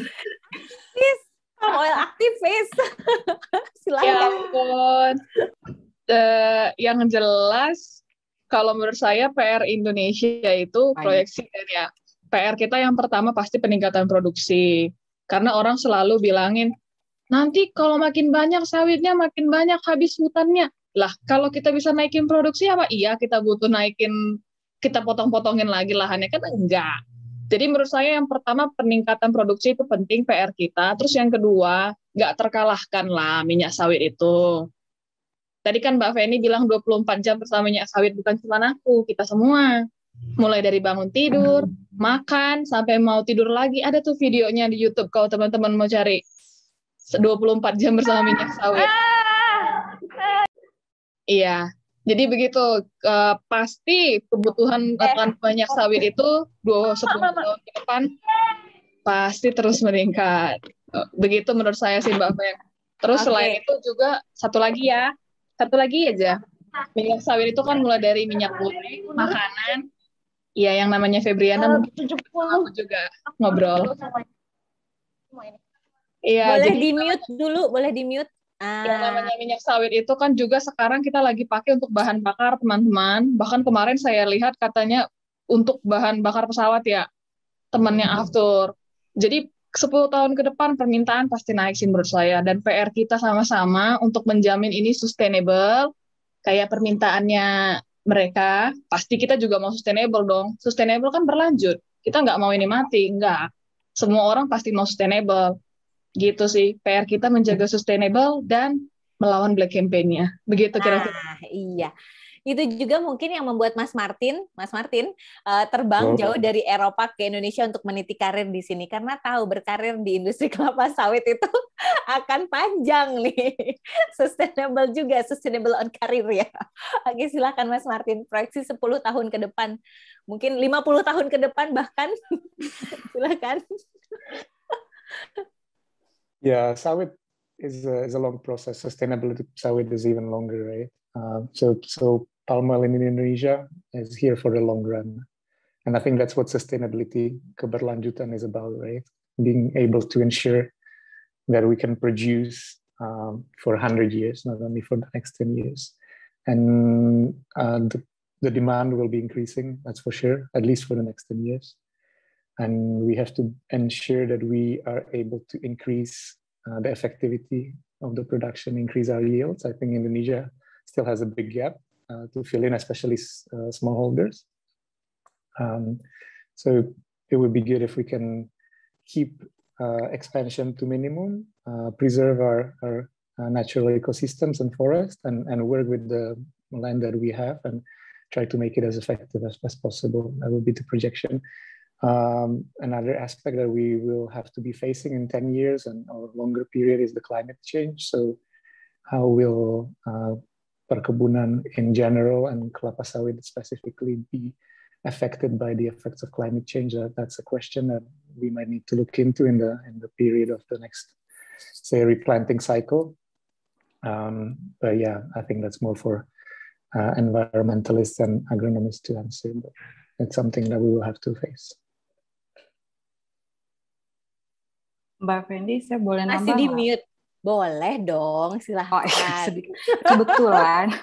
Palm oil aktivis. Ya Silakan. ampun. Yang jelas, kalau menurut saya PR Indonesia itu proyeksi ya. PR kita yang pertama pasti peningkatan produksi. Karena orang selalu bilangin, nanti kalau makin banyak sawitnya, makin banyak habis hutannya. Lah, kalau kita bisa naikin produksi apa? Iya, kita butuh naikin, kita potong-potongin lagi lahannya. Kan enggak. Jadi menurut saya yang pertama peningkatan produksi itu penting PR kita. Terus yang kedua, nggak terkalahkan lah minyak sawit itu. Tadi kan Mbak Feni bilang 24 jam bersama minyak sawit, bukan cuma aku, kita semua. Mulai dari bangun tidur, makan, sampai mau tidur lagi. Ada tuh videonya di YouTube kalau teman-teman mau cari. 24 jam bersama minyak sawit. Iya. Jadi begitu, pasti kebutuhan akan banyak sawit itu 10 tahun ke depan pasti terus meningkat. Begitu menurut saya sih Mbak Fen. Terus selain itu juga satu lagi aja. Minyak sawit itu kan mulai dari minyak goreng, makanan. Iya, yang namanya Febriana mungkin aku juga ngobrol. Iya, Boleh jadi di-mute dulu, boleh di-mute. yang namanya minyak sawit itu kan juga sekarang kita lagi pakai untuk bahan bakar, teman-teman. Bahkan kemarin saya lihat katanya untuk bahan bakar pesawat ya, temannya Aftur. Jadi 10 tahun ke depan permintaan pasti naik sih menurut saya. Dan PR kita sama-sama untuk menjamin ini sustainable, kayak permintaannya mereka, pasti kita juga mau sustainable dong. Sustainable kan berlanjut. Kita nggak mau ini mati, nggak. Semua orang pasti mau sustainable. Gitu sih, PR kita menjaga sustainable dan melawan black campaign-nya. Begitu kira-kira. Iya. Itu juga mungkin yang membuat Mas Martin terbang jauh dari Eropa ke Indonesia untuk meniti karir di sini. Karena tahu berkarir di industri kelapa sawit itu akan panjang nih. Sustainable on career ya. Oke, silakan Mas Martin. Proyeksi 10 tahun ke depan. Mungkin 50 tahun ke depan bahkan. Silakan. Yeah, sawit is a long process. Sustainability of sawit is even longer, right? So palm oil in Indonesia is here for the long run, and I think that's what sustainability, keberlanjutan, is about, right? Being able to ensure that we can produce for 100 years, not only for the next 10 years, and the demand will be increasing. That's for sure, at least for the next 10 years. And we have to ensure that we are able to increase the effectivity of the production, increase our yields. I think Indonesia still has a big gap to fill in, especially smallholders. So it would be good if we can keep expansion to minimum, preserve our natural ecosystems and forests, and work with the land that we have and try to make it as effective as possible. That would be the projection. Another aspect that we will have to be facing in 10 years and or longer period is the climate change. So how will perkebunan in general and kelapa sawit specifically be affected by the effects of climate change? That's a question that we might need to look into in the period of the next, say, replanting cycle. But yeah, I think that's more for environmentalists and agronomists to answer, but it's something that we will have to face. Mbak Fendi, saya boleh nambah? Masih di mute. Boleh dong, silahkan. Kebetulan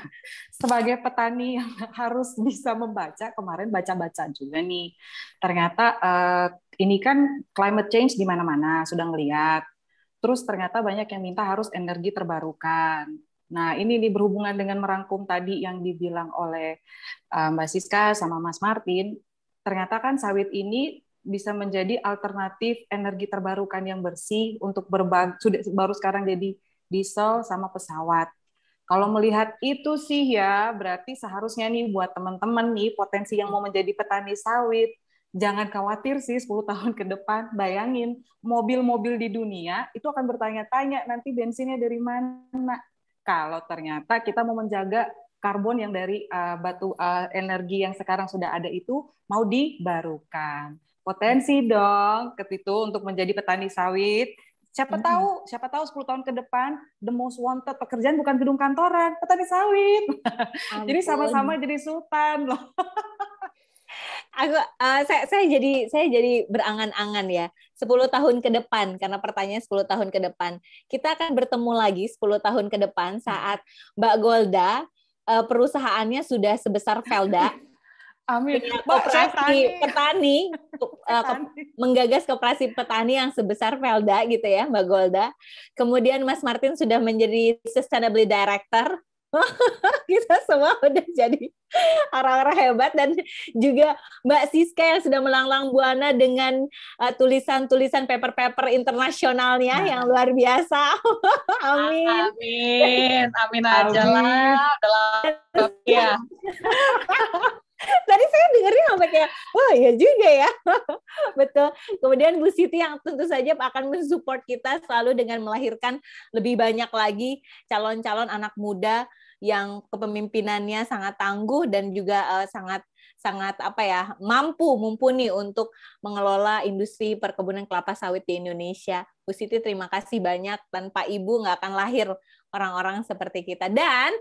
sebagai petani yang harus bisa membaca, kemarin baca-baca juga nih. Ternyata ini kan climate change di mana-mana, sudah ngelihat. Terus ternyata banyak yang minta harus energi terbarukan. Nah, ini berhubungan dengan merangkum tadi yang dibilang oleh Mbak Siska sama Mas Martin. Ternyata kan sawit ini bisa menjadi alternatif energi terbarukan yang bersih untuk baru sekarang jadi diesel sama pesawat. Kalau melihat itu sih ya, berarti seharusnya nih buat teman-teman nih potensi yang mau menjadi petani sawit, jangan khawatir sih 10 tahun ke depan. Bayangin, mobil-mobil di dunia itu akan bertanya-tanya nanti bensinnya dari mana. Kalau ternyata kita mau menjaga karbon yang dari batu energi yang sekarang sudah ada itu mau dibarukan. Potensi dong itu untuk menjadi petani sawit. Siapa tahu 10 tahun ke depan the most wanted pekerjaan bukan gedung kantoran, petani sawit. Jadi sama-sama jadi sultan loh. Saya jadi berangan-angan ya 10 tahun ke depan, karena pertanyaan 10 tahun ke depan kita akan bertemu lagi 10 tahun ke depan saat Mbak Golda perusahaannya sudah sebesar Velda. Amin. Koperasi petani menggagas koperasi petani yang sebesar Velda gitu ya Mbak Golda. Kemudian Mas Martin sudah menjadi Sustainability Director. Kita semua udah jadi orang-orang hebat, dan juga Mbak Siska yang sudah melanglang buana dengan tulisan-tulisan paper-paper internasionalnya yang luar biasa. Amin. Amin aja lah. Ya. Tadi saya dengerin sampai kayak, wah ya juga ya. Betul. Kemudian Bu Siti yang tentu saja akan mensupport kita selalu dengan melahirkan lebih banyak lagi calon-calon anak muda yang kepemimpinannya sangat tangguh dan juga sangat mumpuni untuk mengelola industri perkebunan kelapa sawit di Indonesia. Bu Siti, terima kasih banyak. Tanpa Ibu nggak akan lahir orang-orang seperti kita. Dan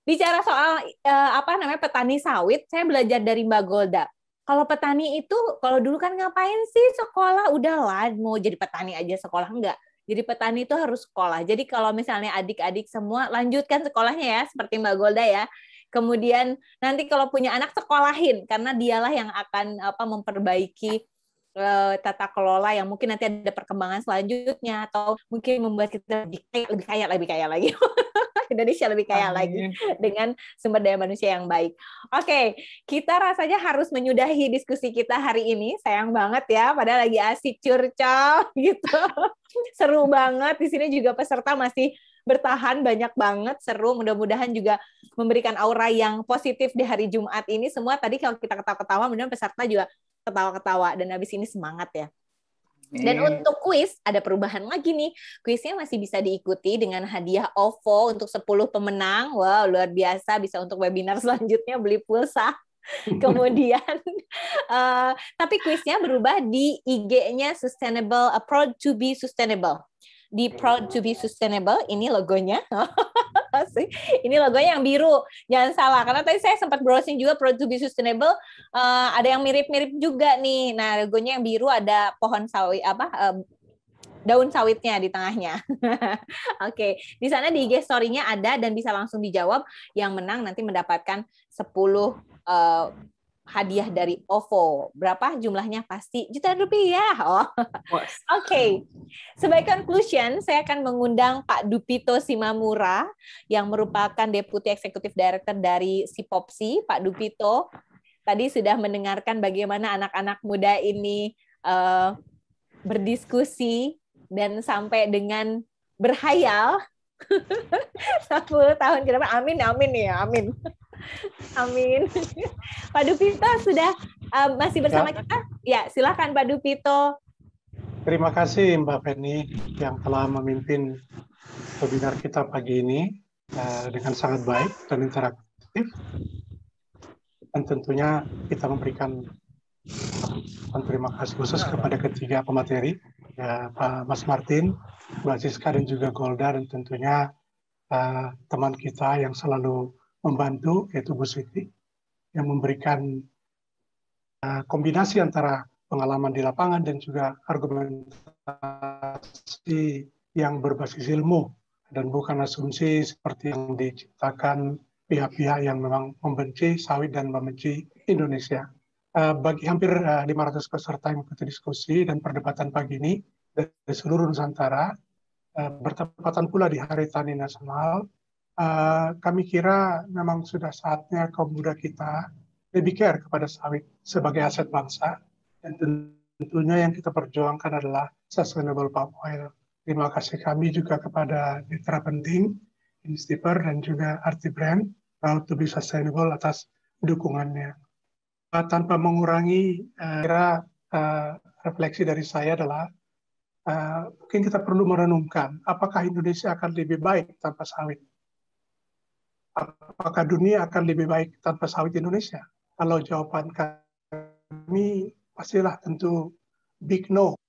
bicara soal petani sawit, saya belajar dari Mbak Golda. Kalau petani itu, kalau dulu kan ngapain sih sekolah? Udahlah, mau jadi petani aja sekolah, enggak. Jadi petani itu harus sekolah. Jadi kalau misalnya adik-adik semua lanjutkan sekolahnya ya, seperti Mbak Golda ya. Kemudian nanti kalau punya anak sekolahin, karena dialah yang akan memperbaiki tata kelola yang mungkin nanti ada perkembangan selanjutnya, atau mungkin membuat kita lebih kaya lagi. Indonesia lebih kaya lagi dengan sumber daya manusia yang baik. Oke, kita rasanya harus menyudahi diskusi kita hari ini. Sayang banget ya, padahal lagi asik curcol gitu. Seru banget. Di sini juga peserta masih bertahan, banyak banget, seru. Mudah-mudahan juga memberikan aura yang positif di hari Jumat ini. Semua tadi kalau kita ketawa-ketawa, mudah-mudahan peserta juga ketawa-ketawa dan habis ini semangat ya. Dan untuk kuis, ada perubahan lagi nih. Kuisnya masih bisa diikuti dengan hadiah OVO untuk 10 pemenang. Wow, luar biasa. Bisa untuk webinar selanjutnya beli pulsa. Kemudian, tapi kuisnya berubah di IG-nya Sustainable, Proud to be Sustainable. Di Proud to be Sustainable, ini logonya. Ini logonya yang biru, jangan salah. Karena tadi saya sempat browsing juga Proud to be Sustainable, ada yang mirip-mirip juga nih. Nah, logonya yang biru ada pohon sawit daun sawitnya di tengahnya. Oke, di sana di IG story-nya ada dan bisa langsung dijawab. Yang menang nanti mendapatkan 10 hadiah dari OVO. Berapa jumlahnya? Pasti jutaan rupiah. Oh. Oke. Sebagai conclusion, saya akan mengundang Pak Dupito Simamura yang merupakan Deputy Executive Director dari SIPOPSI. Pak Dupito tadi sudah mendengarkan bagaimana anak-anak muda ini berdiskusi dan sampai dengan berhayal 10 tahun ke depan. Amin ya, amin. Amin. Pak Dupito sudah masih bersama kita? Ya, silakan Pak Dupito. Terima kasih Mbak Penny yang telah memimpin webinar kita pagi ini dengan sangat baik dan interaktif. Dan tentunya kita memberikan terima kasih khusus kepada ketiga pemateri, ya, Pak Mas Martin, Mbak Siska dan juga Golda, dan tentunya teman kita yang selalu membantu, yaitu Bu Siti, yang memberikan kombinasi antara pengalaman di lapangan dan juga argumentasi yang berbasis ilmu dan bukan asumsi seperti yang diciptakan pihak-pihak yang memang membenci sawit dan membenci Indonesia. Bagi hampir 500 peserta yang mengikuti diskusi dan perdebatan pagi ini dari seluruh Nusantara, bertepatan pula di Hari Tani Nasional, kami kira memang sudah saatnya kaum muda kita lebih care kepada sawit sebagai aset bangsa, dan tentunya yang kita perjuangkan adalah sustainable palm oil. Terima kasih kami juga kepada mitra penting, Instiper dan juga Arti Brand, Proud to be Sustainable atas dukungannya. tanpa mengurangi, refleksi dari saya adalah mungkin kita perlu merenungkan apakah Indonesia akan lebih baik tanpa sawit? Apakah dunia akan lebih baik tanpa sawit Indonesia? Kalau jawaban kami pastilah tentu big no.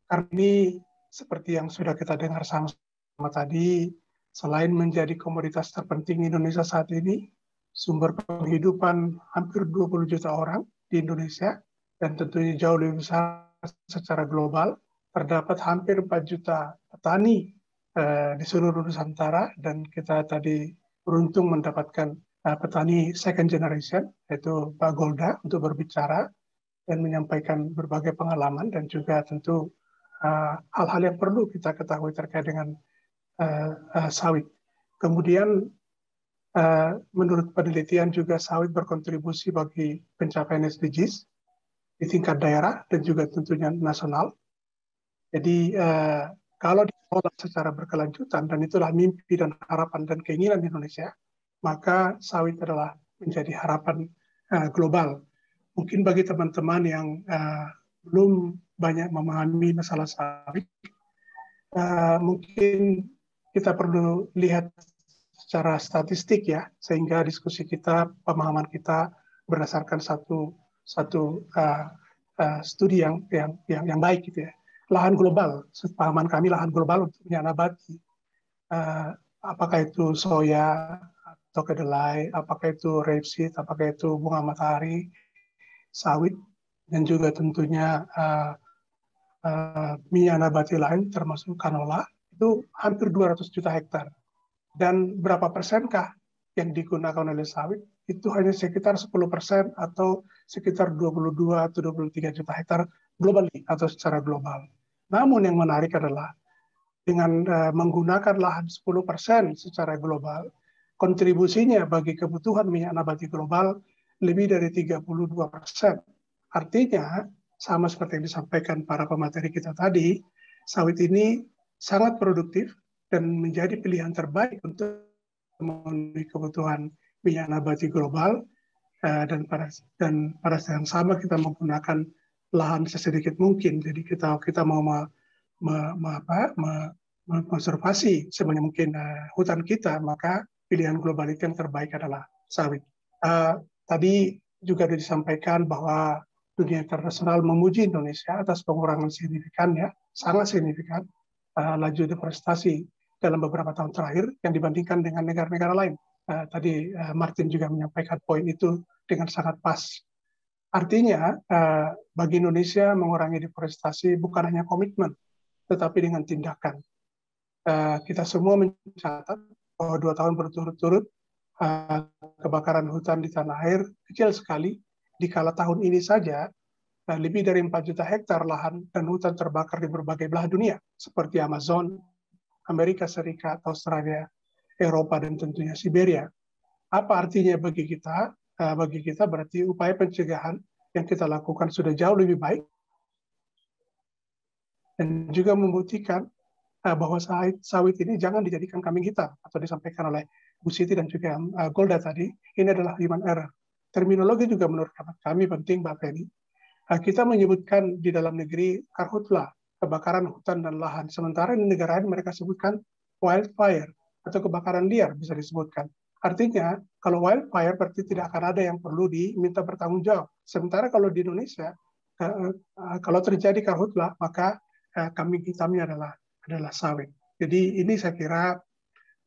Karena ini seperti yang sudah kita dengar sama-sama tadi, selain menjadi komoditas terpenting Indonesia saat ini, sumber penghidupan hampir 20 juta orang di Indonesia, dan tentunya jauh lebih besar secara global. Terdapat hampir 4 juta petani di seluruh Nusantara, dan kita tadi beruntung mendapatkan petani second generation, yaitu Pak Golda, untuk berbicara dan menyampaikan berbagai pengalaman dan juga tentu hal-hal yang perlu kita ketahui terkait dengan sawit. Kemudian menurut penelitian juga sawit berkontribusi bagi pencapaian SDGs di tingkat daerah dan juga tentunya nasional. Jadi kalau dikelola secara berkelanjutan, dan itulah mimpi dan harapan dan keinginan Indonesia, maka sawit adalah menjadi harapan global. Mungkin bagi teman-teman yang belum banyak memahami masalah sawit, mungkin kita perlu lihat secara statistik ya, sehingga diskusi kita, pemahaman kita berdasarkan satu studi yang baik gitu ya. Lahan global, pemahaman kami lahan global untuk minyak nabati, apakah itu soya atau kedelai, apakah itu rapeseed, apakah itu bunga matahari, sawit, dan juga tentunya minyak nabati lain termasuk canola, itu hampir 200 juta hektar. Dan berapa persenkah yang digunakan oleh sawit? Itu hanya sekitar 10% atau sekitar 22 atau 23 juta hektar globally atau secara global. Namun yang menarik adalah dengan menggunakan lahan 10% secara global, kontribusinya bagi kebutuhan minyak nabati global lebih dari 32%. Artinya, sama seperti yang disampaikan para pemateri kita tadi, sawit ini sangat produktif dan menjadi pilihan terbaik untuk memenuhi kebutuhan minyak nabati global, dan pada saat yang sama kita menggunakan lahan sesedikit mungkin. Jadi kita mau konservasi sebanyak mungkin hutan kita, maka pilihan global itu yang terbaik adalah sawit. Tadi juga sudah disampaikan bahwa dunia internasional memuji Indonesia atas pengurangan signifikan, ya, sangat signifikan laju deforestasi dalam beberapa tahun terakhir yang dibandingkan dengan negara-negara lain. Tadi Martin juga menyampaikan poin itu dengan sangat pas. Artinya bagi Indonesia mengurangi deforestasi bukan hanya komitmen, tetapi dengan tindakan. Kita semua mencatat bahwa 2 tahun berturut-turut kebakaran hutan di tanah air kecil sekali. Dikala tahun ini saja lebih dari 4 juta hektar lahan dan hutan terbakar di berbagai belahan dunia, seperti Amazon, Amerika Serikat, Australia, Eropa, dan tentunya Siberia. Apa artinya bagi kita? Bagi kita berarti upaya pencegahan yang kita lakukan sudah jauh lebih baik, dan juga membuktikan bahwa sawit ini jangan dijadikan kambing hitam, atau disampaikan oleh Bu Siti dan juga Golda tadi, ini adalah human error. Terminologi juga menurut kami penting, Mbak Feni. Kita menyebutkan di dalam negeri karhutla, kebakaran hutan dan lahan, sementara di negara lain mereka sebutkan wildfire atau kebakaran liar bisa disebutkan. Artinya kalau wildfire berarti tidak akan ada yang perlu diminta bertanggung jawab. Sementara kalau di Indonesia kalau terjadi karhutla, maka kambing hitamnya adalah sawit. Jadi ini saya kira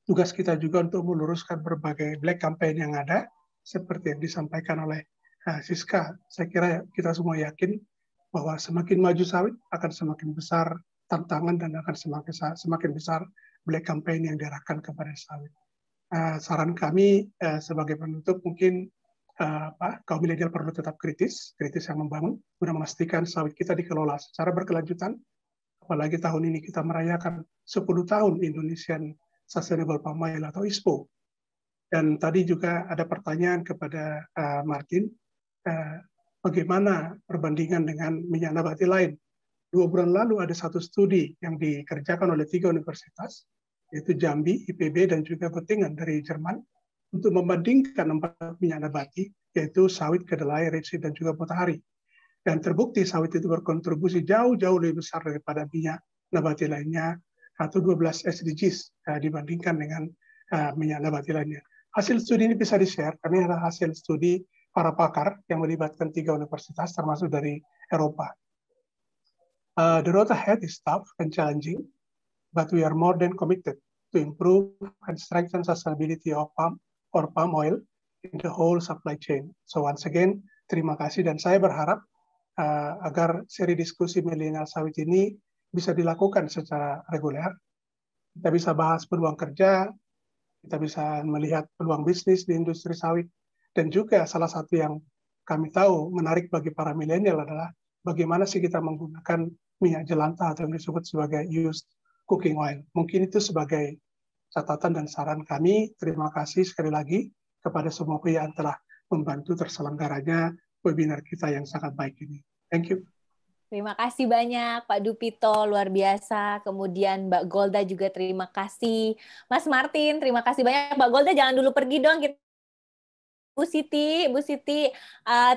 tugas kita juga untuk meluruskan berbagai black campaign yang ada, seperti yang disampaikan oleh Siska. Saya kira kita semua yakin bahwa semakin maju sawit akan semakin besar tantangan dan akan semakin besar black campaign yang diarahkan kepada sawit. Saran kami sebagai penutup mungkin kaum milenial perlu tetap kritis yang membangun, guna memastikan sawit kita dikelola secara berkelanjutan. Apalagi tahun ini kita merayakan 10 tahun Indonesian Sustainable Palm Oil atau ISPO. Dan tadi juga ada pertanyaan kepada Martin, bagaimana perbandingan dengan minyak nabati lain. 2 bulan lalu ada satu studi yang dikerjakan oleh 3 universitas, yaitu Jambi, IPB, dan juga Göttingen dari Jerman, untuk membandingkan 4 minyak nabati, yaitu sawit, kedelai, rapeseed, dan juga matahari. Dan terbukti sawit itu berkontribusi jauh-jauh lebih besar daripada minyak nabati lainnya, atau 12 SDGs dibandingkan dengan minyak nabati lainnya. Hasil studi ini bisa di-share, karena adalah hasil studi para pakar yang melibatkan 3 universitas, termasuk dari Eropa. The road ahead is tough and challenging, but we are more than committed to improve and strengthen sustainability of palm oil in the whole supply chain. So once again, terima kasih, dan saya berharap agar seri diskusi milenial sawit ini bisa dilakukan secara reguler. Kita bisa bahas peluang kerja, kita bisa melihat peluang bisnis di industri sawit, dan juga salah satu yang kami tahu menarik bagi para milenial adalah bagaimana sih kita menggunakan minyak jelantah atau yang disebut sebagai used cooking oil. Mungkin itu sebagai catatan dan saran kami. Terima kasih sekali lagi kepada semua pihak yang telah membantu terselenggaranya webinar kita yang sangat baik ini. Thank you. Terima kasih banyak Pak Dupito, luar biasa. Kemudian Mbak Golda juga terima kasih. Mas Martin, terima kasih banyak. Mbak Golda jangan dulu pergi dong. Bu Siti,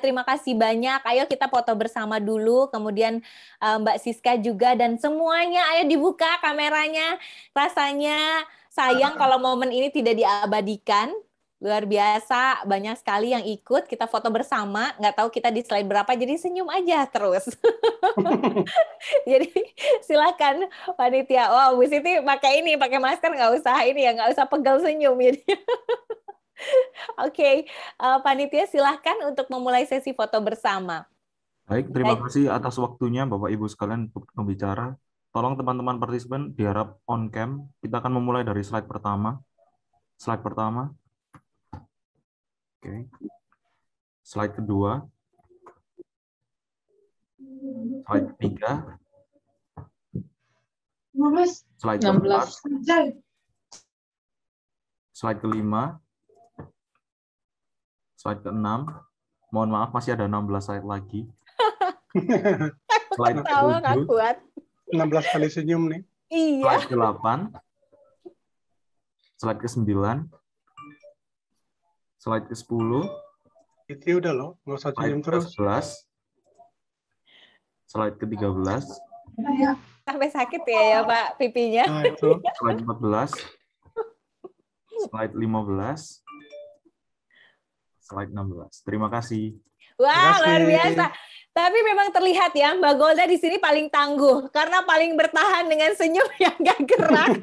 terima kasih banyak. Ayo kita foto bersama dulu. Kemudian Mbak Siska juga, dan semuanya ayo dibuka kameranya. Rasanya sayang kalau momen ini tidak diabadikan. Luar biasa, banyak sekali yang ikut. Kita foto bersama, nggak tahu kita di slide berapa, jadi senyum aja terus. Jadi silakan panitia. Oh, Bu Siti pakai masker, nggak usah pegel senyum. Jadi. Oke, panitia silahkan untuk memulai sesi foto bersama. Baik, terima kasih atas waktunya Bapak Ibu sekalian untuk pembicara. Tolong teman-teman partisipan diharap on cam. Kita akan memulai dari slide pertama. Slide pertama. Oke. Slide kedua. Slide ketiga. Slide keempat. Slide kelima. Slide ke-6. Mohon maaf, masih ada 16 slide lagi. Slide ke-7. 16 kali senyum nih. Iya. Slide ke-8. Slide ke-9. Slide ke-10. Itu udah loh, nggak usah senyum terus. Slide ke-13. Sampai sakit ya Pak pipinya. Nah, itu. Slide 14. Slide 15. Slide 16. Terima kasih. Wah, luar biasa. Tapi memang terlihat ya, Mbak Golda di sini paling tangguh karena paling bertahan dengan senyum yang gak gerak.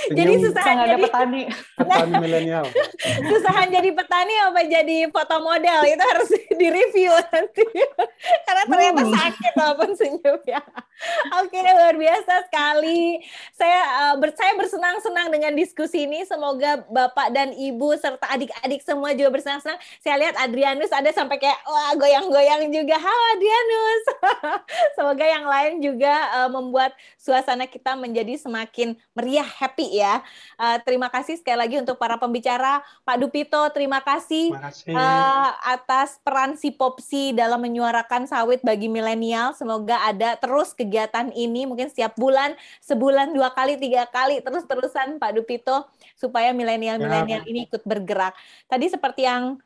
Jadi susahan jadi petani milenial. Susahan jadi petani apa jadi foto model itu harus direview nanti. Karena ternyata sakit walaupun senyumnya. Oke, luar biasa sekali. Saya bersenang-senang dengan diskusi ini. Semoga Bapak dan Ibu serta adik-adik semua juga bersenang-senang. Saya lihat Adrianus ada sampai kayak wah goyang-goyang juga. Halo Adrianus. Semoga yang lain juga membuat suasana kita menjadi semakin meriah, happy ya. Terima kasih sekali lagi untuk para pembicara. Pak Dupito, terima kasih atas peran si Popsi dalam menyuarakan sawit bagi milenial. Semoga ada terus kegiatan ini, mungkin setiap bulan, sebulan 2 kali, 3 kali, terus-terusan Pak Dupito, supaya milenial-milenial ini ikut bergerak. Tadi seperti yang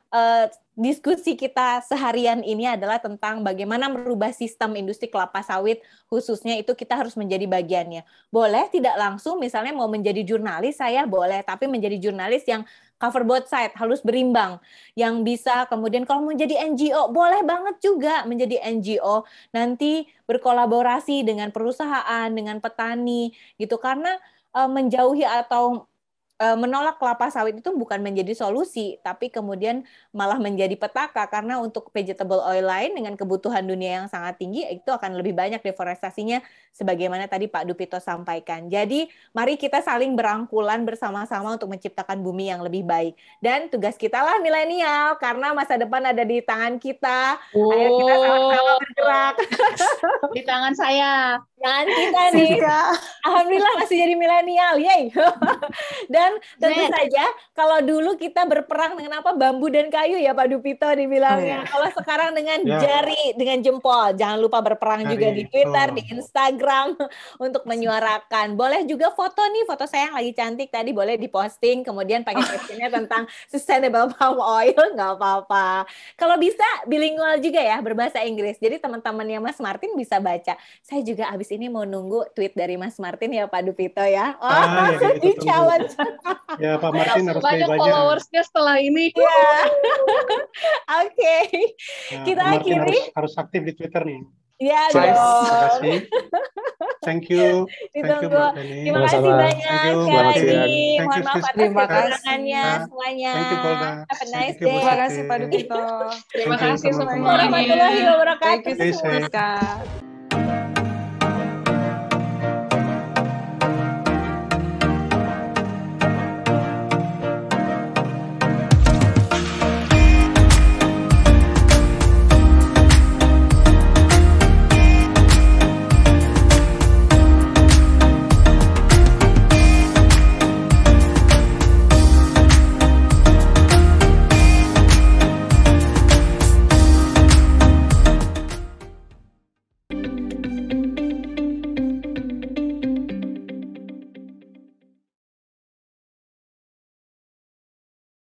diskusi kita seharian ini adalah tentang bagaimana merubah sistem industri kelapa sawit, khususnya itu kita harus menjadi bagiannya. Boleh tidak langsung, misalnya mau menjadi jurnalis, saya boleh, tapi menjadi jurnalis yang cover both side, harus berimbang. Yang bisa kemudian kalau menjadi NGO, boleh banget juga menjadi NGO, nanti berkolaborasi dengan perusahaan, dengan petani, gitu. Karena menjauhi atau menolak kelapa sawit itu bukan menjadi solusi, tapi kemudian malah menjadi petaka, karena untuk vegetable oil lain dengan kebutuhan dunia yang sangat tinggi, itu akan lebih banyak deforestasinya, sebagaimana tadi Pak Dupito sampaikan. Jadi, mari kita saling berangkulan bersama-sama untuk menciptakan bumi yang lebih baik. Dan tugas kita lah milenial, karena masa depan ada di tangan kita. Ayo kita sama-sama bergerak. Di tangan saya. Tangan kita nih. Alhamdulillah masih jadi milenial. Yeay. Dan tentu saja kalau dulu kita berperang dengan apa, bambu dan kayu ya Pak Dupito dibilangnya. Kalau sekarang dengan jari, dengan jempol. Jangan lupa berperang juga di Twitter, di Instagram untuk menyuarakan. Boleh juga foto nih, foto saya yang lagi cantik tadi boleh diposting, kemudian pakai captionnya tentang sustainable palm oil, nggak apa-apa. Kalau bisa bilingual juga ya, berbahasa Inggris. Jadi teman-temannya Mas Martin bisa baca. Saya juga abis ini mau nunggu tweet dari Mas Martin ya Pak Dupito ya. Di challenge. Ya Pak Martin harus banyak followersnya setelah ini. Ya. Oke. Kita Pak Martin akhiri. Harus aktif di Twitter nih. Ya Terima dong. kasih. Thank you. Ditunggu. Mbak Penny. Terima kasih banyak sekali lagi. Mohon maaf atas kekurangannya semuanya. Thank you, Golda. Have a nice Thank you, Bu day. Terima kasih Pak Dupito. Terima kasih semuanya. Warahmatullahi wabarakatuh. Thank you semua.